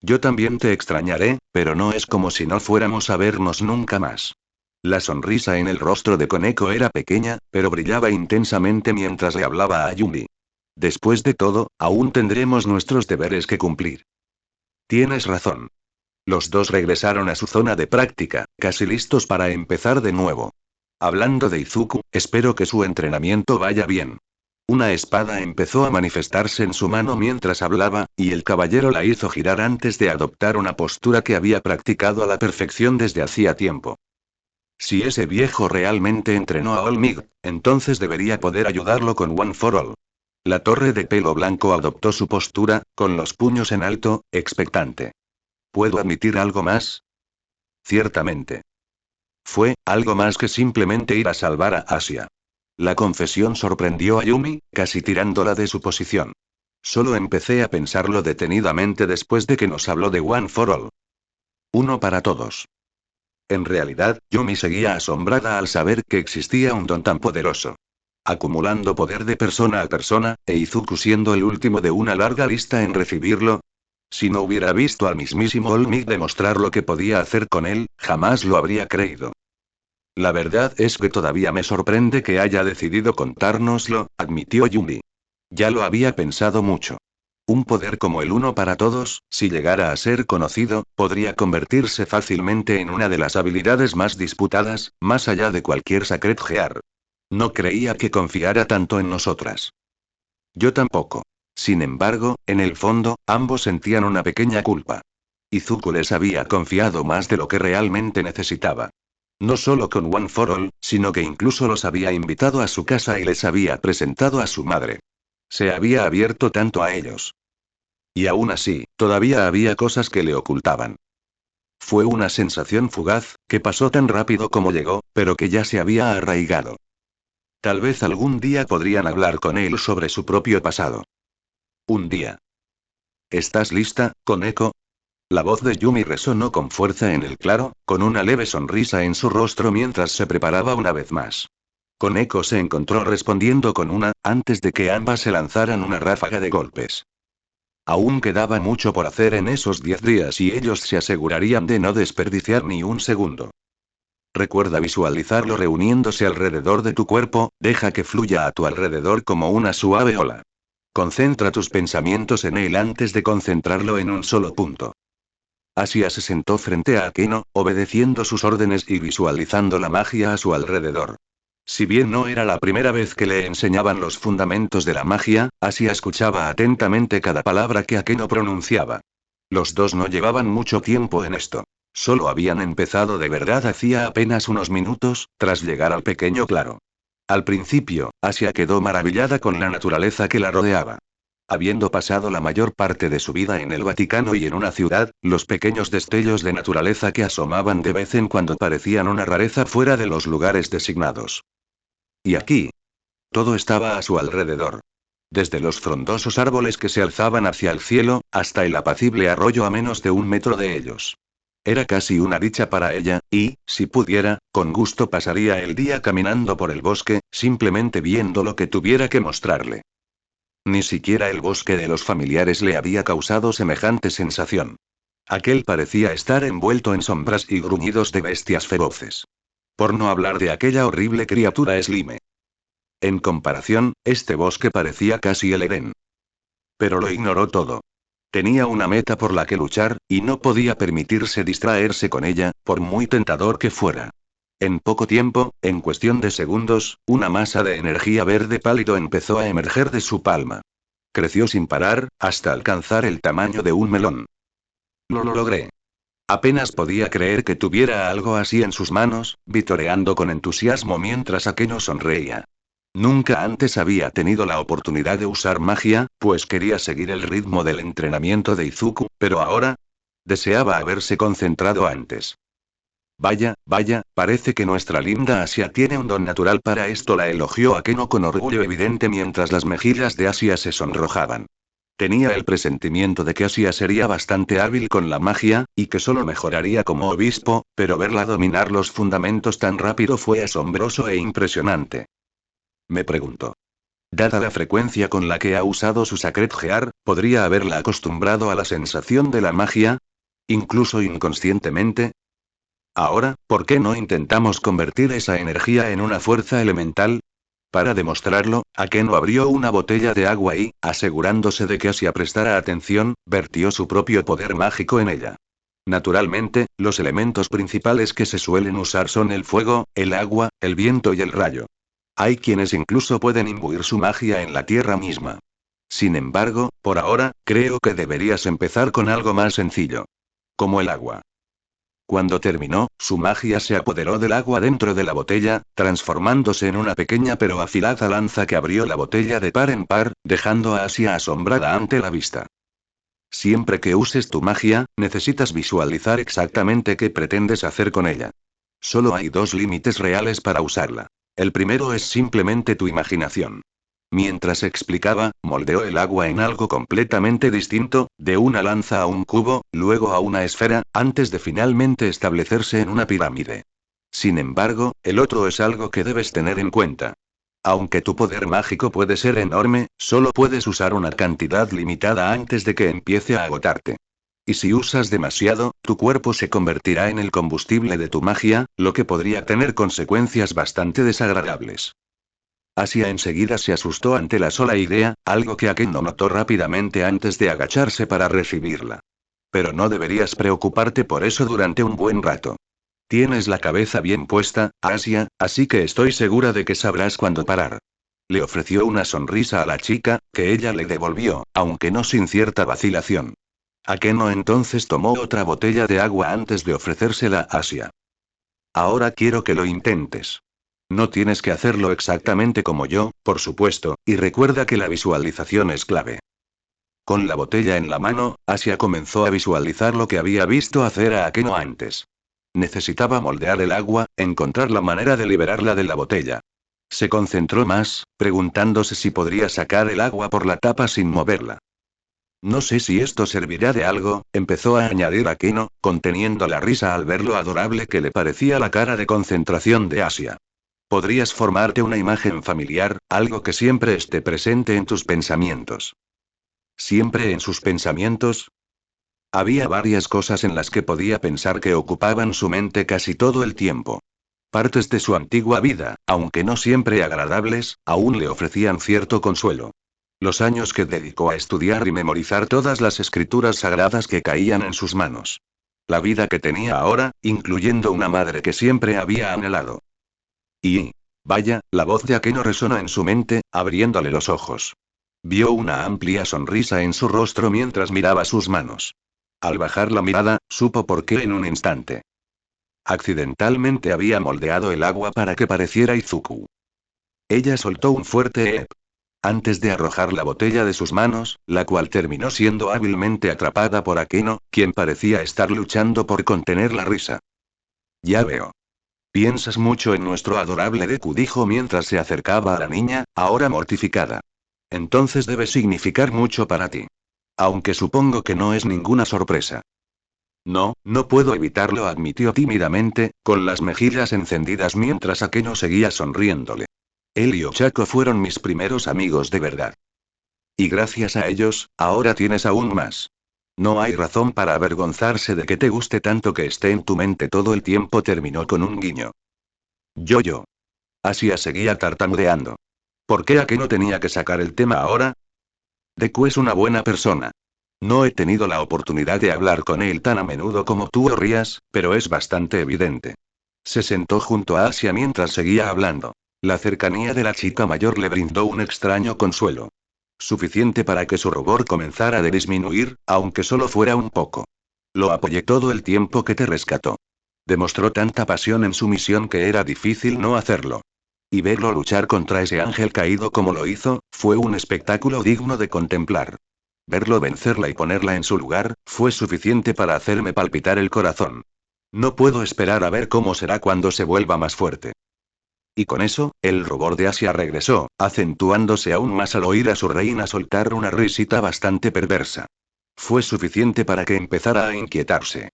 Speaker 1: Yo también te extrañaré, pero no es como si no fuéramos a vernos nunca más. La sonrisa en el rostro de Koneko era pequeña, pero brillaba intensamente mientras le hablaba a Yumi. Después de todo, aún tendremos nuestros deberes que cumplir. Tienes razón. Los dos regresaron a su zona de práctica, casi listos para empezar de nuevo. Hablando de Izuku, espero que su entrenamiento vaya bien. Una espada empezó a manifestarse en su mano mientras hablaba, y el caballero la hizo girar antes de adoptar una postura que había practicado a la perfección desde hacía tiempo. Si ese viejo realmente entrenó a Olmig, entonces debería poder ayudarlo con One for All. La torre de pelo blanco adoptó su postura, con los puños en alto, expectante. ¿Puedo admitir algo más? Ciertamente. Fue algo más que simplemente ir a salvar a Asia. La confesión sorprendió a Yumi, casi tirándola de su posición. Solo empecé a pensarlo detenidamente después de que nos habló de One for All. Uno para todos. En realidad, Yumi seguía asombrada al saber que existía un don tan poderoso. Acumulando poder de persona a persona, e Izuku siendo el último de una larga lista en recibirlo. Si no hubiera visto al mismísimo Olmig demostrar lo que podía hacer con él, jamás lo habría creído. La verdad es que todavía me sorprende que haya decidido contárnoslo, admitió Yumi. Ya lo había pensado mucho. Un poder como el uno para todos, si llegara a ser conocido, podría convertirse fácilmente en una de las habilidades más disputadas, más allá de cualquier Sacred Gear. No creía que confiara tanto en nosotras. Yo tampoco. Sin embargo, en el fondo, ambos sentían una pequeña culpa. Izuku les había confiado más de lo que realmente necesitaba. No solo con One for All, sino que incluso los había invitado a su casa y les había presentado a su madre. Se había abierto tanto a ellos. Y aún así, todavía había cosas que le ocultaban. Fue una sensación fugaz, que pasó tan rápido como llegó, pero que ya se había arraigado. Tal vez algún día podrían hablar con él sobre su propio pasado. Un día. ¿Estás lista, Koneko? La voz de Yumi resonó con fuerza en el claro, con una leve sonrisa en su rostro mientras se preparaba una vez más. Koneko se encontró respondiendo con una, antes de que ambas se lanzaran una ráfaga de golpes. Aún quedaba mucho por hacer en esos 10 días y ellos se asegurarían de no desperdiciar ni un segundo. Recuerda visualizarlo reuniéndose alrededor de tu cuerpo, deja que fluya a tu alrededor como una suave ola. Concentra tus pensamientos en él antes de concentrarlo en un solo punto. Asia se sentó frente a Akeno, obedeciendo sus órdenes y visualizando la magia a su alrededor. Si bien no era la primera vez que le enseñaban los fundamentos de la magia, Asia escuchaba atentamente cada palabra que Akeno pronunciaba. Los dos no llevaban mucho tiempo en esto. Solo habían empezado de verdad hacía apenas unos minutos, tras llegar al pequeño claro. Al principio, Asia quedó maravillada con la naturaleza que la rodeaba. Habiendo pasado la mayor parte de su vida en el Vaticano y en una ciudad, los pequeños destellos de naturaleza que asomaban de vez en cuando parecían una rareza fuera de los lugares designados. Y aquí, todo estaba a su alrededor. Desde los frondosos árboles que se alzaban hacia el cielo, hasta el apacible arroyo a menos de 1 metro de ellos. Era casi una dicha para ella, y, si pudiera, con gusto pasaría el día caminando por el bosque, simplemente viendo lo que tuviera que mostrarle. Ni siquiera el bosque de los familiares le había causado semejante sensación. Aquel parecía estar envuelto en sombras y gruñidos de bestias feroces. Por no hablar de aquella horrible criatura Slime. En comparación, este bosque parecía casi el Edén. Pero lo ignoró todo. Tenía una meta por la que luchar, y no podía permitirse distraerse con ella, por muy tentador que fuera. En poco tiempo, en cuestión de segundos, una masa de energía verde pálido empezó a emerger de su palma. Creció sin parar, hasta alcanzar el tamaño de un melón. Lo logré. Apenas podía creer que tuviera algo así en sus manos, vitoreando con entusiasmo mientras Akeno sonreía. Nunca antes había tenido la oportunidad de usar magia, pues quería seguir el ritmo del entrenamiento de Izuku, pero ahora deseaba haberse concentrado antes. Vaya, vaya, parece que nuestra linda Asia tiene un don natural para esto, la elogió Akeno con orgullo evidente mientras las mejillas de Asia se sonrojaban. Tenía el presentimiento de que Asia sería bastante hábil con la magia, y que solo mejoraría como obispo, pero verla dominar los fundamentos tan rápido fue asombroso e impresionante. Me preguntó. Dada la frecuencia con la que ha usado su Sacred Gear, ¿podría haberla acostumbrado a la sensación de la magia? Incluso inconscientemente. Ahora, ¿por qué no intentamos convertir esa energía en una fuerza elemental? Para demostrarlo, Akeno abrió una botella de agua y, asegurándose de que Asia prestara atención, vertió su propio poder mágico en ella. Naturalmente, los elementos principales que se suelen usar son el fuego, el agua, el viento y el rayo. Hay quienes incluso pueden imbuir su magia en la tierra misma. Sin embargo, por ahora, creo que deberías empezar con algo más sencillo. Como el agua. Cuando terminó, su magia se apoderó del agua dentro de la botella, transformándose en una pequeña pero afilada lanza que abrió la botella de par en par, dejando a Asia asombrada ante la vista. Siempre que uses tu magia, necesitas visualizar exactamente qué pretendes hacer con ella. Solo hay 2 límites reales para usarla. El primero es simplemente tu imaginación. Mientras explicaba, moldeó el agua en algo completamente distinto, de una lanza a un cubo, luego a una esfera, antes de finalmente establecerse en una pirámide. Sin embargo, el otro es algo que debes tener en cuenta. Aunque tu poder mágico puede ser enorme, solo puedes usar una cantidad limitada antes de que empiece a agotarte. Y si usas demasiado, tu cuerpo se convertirá en el combustible de tu magia, lo que podría tener consecuencias bastante desagradables. Asia enseguida se asustó ante la sola idea, algo que Akeno notó rápidamente antes de agacharse para recibirla. Pero no deberías preocuparte por eso durante un buen rato. Tienes la cabeza bien puesta, Asia, así que estoy segura de que sabrás cuándo parar. Le ofreció una sonrisa a la chica, que ella le devolvió, aunque no sin cierta vacilación. Akeno entonces tomó otra botella de agua antes de ofrecérsela a Asia. Ahora quiero que lo intentes. No tienes que hacerlo exactamente como yo, por supuesto, y recuerda que la visualización es clave. Con la botella en la mano, Asia comenzó a visualizar lo que había visto hacer a Akeno antes. Necesitaba moldear el agua, encontrar la manera de liberarla de la botella. Se concentró más, preguntándose si podría sacar el agua por la tapa sin moverla. No sé si esto servirá de algo, empezó a añadir Akeno, conteniendo la risa al ver lo adorable que le parecía la cara de concentración de Asia. Podrías formarte una imagen familiar, algo que siempre esté presente en tus pensamientos. ¿Siempre en sus pensamientos? Había varias cosas en las que podía pensar que ocupaban su mente casi todo el tiempo. Partes de su antigua vida, aunque no siempre agradables, aún le ofrecían cierto consuelo. Los años que dedicó a estudiar y memorizar todas las escrituras sagradas que caían en sus manos. La vida que tenía ahora, incluyendo una madre que siempre había anhelado. Y, vaya, la voz de Akeno resonó en su mente, abriéndole los ojos. Vio una amplia sonrisa en su rostro mientras miraba sus manos. Al bajar la mirada, supo por qué en un instante. Accidentalmente había moldeado el agua para que pareciera Izuku. Ella soltó un fuerte "ep" antes de arrojar la botella de sus manos, la cual terminó siendo hábilmente atrapada por Akeno, quien parecía estar luchando por contener la risa. Ya veo. Piensas mucho en nuestro adorable Deku, dijo mientras se acercaba a la niña, ahora mortificada. Entonces debe significar mucho para ti. Aunque supongo que no es ninguna sorpresa. No, no puedo evitarlo, admitió tímidamente, con las mejillas encendidas mientras Akeno seguía sonriéndole. Él y Ochako fueron mis primeros amigos de verdad. Y gracias a ellos, ahora tienes aún más. No hay razón para avergonzarse de que te guste tanto que esté en tu mente todo el tiempo, terminó con un guiño. Yo. Asia seguía tartamudeando. ¿Por qué Akeno tenía que sacar el tema ahora? Deku es una buena persona. No he tenido la oportunidad de hablar con él tan a menudo como tú o Rías, pero es bastante evidente. Se sentó junto a Asia mientras seguía hablando. La cercanía de la chica mayor le brindó un extraño consuelo. Suficiente para que su rubor comenzara a disminuir, aunque solo fuera un poco. Lo apoyé todo el tiempo que te rescató. Demostró tanta pasión en su misión que era difícil no hacerlo. Y verlo luchar contra ese ángel caído como lo hizo, fue un espectáculo digno de contemplar. Verlo vencerla y ponerla en su lugar, fue suficiente para hacerme palpitar el corazón. No puedo esperar a ver cómo será cuando se vuelva más fuerte. Y con eso, el rubor de Asia regresó, acentuándose aún más al oír a su reina soltar una risita bastante perversa. Fue suficiente para que empezara a inquietarse.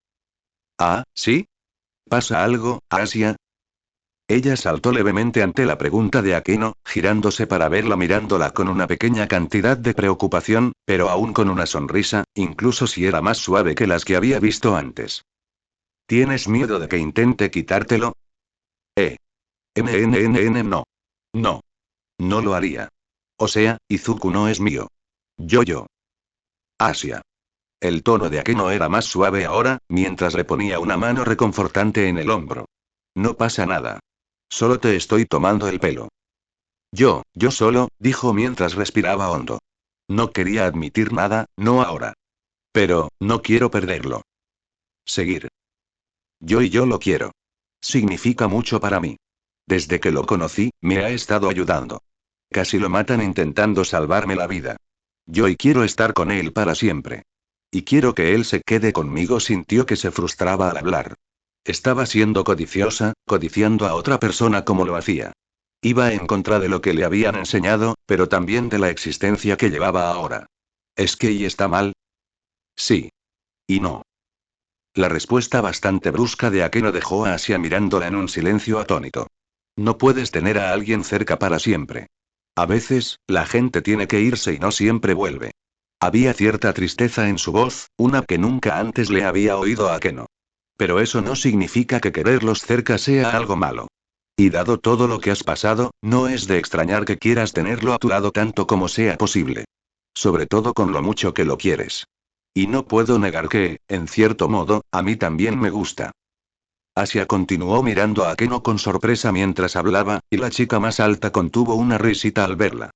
Speaker 1: Ah, ¿sí? ¿Pasa algo, Asia? Ella saltó levemente ante la pregunta de Akeno, girándose para verla mirándola con una pequeña cantidad de preocupación, pero aún con una sonrisa, incluso si era más suave que las que había visto antes. ¿Tienes miedo de que intente quitártelo? No. No. No lo haría. O sea, Izuku no es mío. Yo. Asia. El tono de Akeno era más suave ahora, mientras le ponía una mano reconfortante en el hombro. No pasa nada. Solo te estoy tomando el pelo. Yo solo, dijo mientras respiraba hondo. No quería admitir nada, no ahora. Pero, no quiero perderlo. Seguir. Yo lo quiero. Significa mucho para mí. Desde que lo conocí, me ha estado ayudando. Casi lo matan intentando salvarme la vida. Yo quiero estar con él para siempre. Y quiero que él se quede conmigo, sintió que se frustraba al hablar. Estaba siendo codiciosa, codiciando a otra persona como lo hacía. Iba en contra de lo que le habían enseñado, pero también de la existencia que llevaba ahora. ¿Es que y está mal? Sí. Y no. La respuesta bastante brusca de Akeno dejó a Asia mirándola en un silencio atónito. No puedes tener a alguien cerca para siempre. A veces, la gente tiene que irse y no siempre vuelve. Había cierta tristeza en su voz, una que nunca antes le había oído a Akeno. Pero eso no significa que quererlos cerca sea algo malo. Y dado todo lo que has pasado, no es de extrañar que quieras tenerlo a tu lado tanto como sea posible. Sobre todo con lo mucho que lo quieres. Y no puedo negar que, en cierto modo, a mí también me gusta. Asia continuó mirando a Akeno con sorpresa mientras hablaba, y la chica más alta contuvo una risita al verla.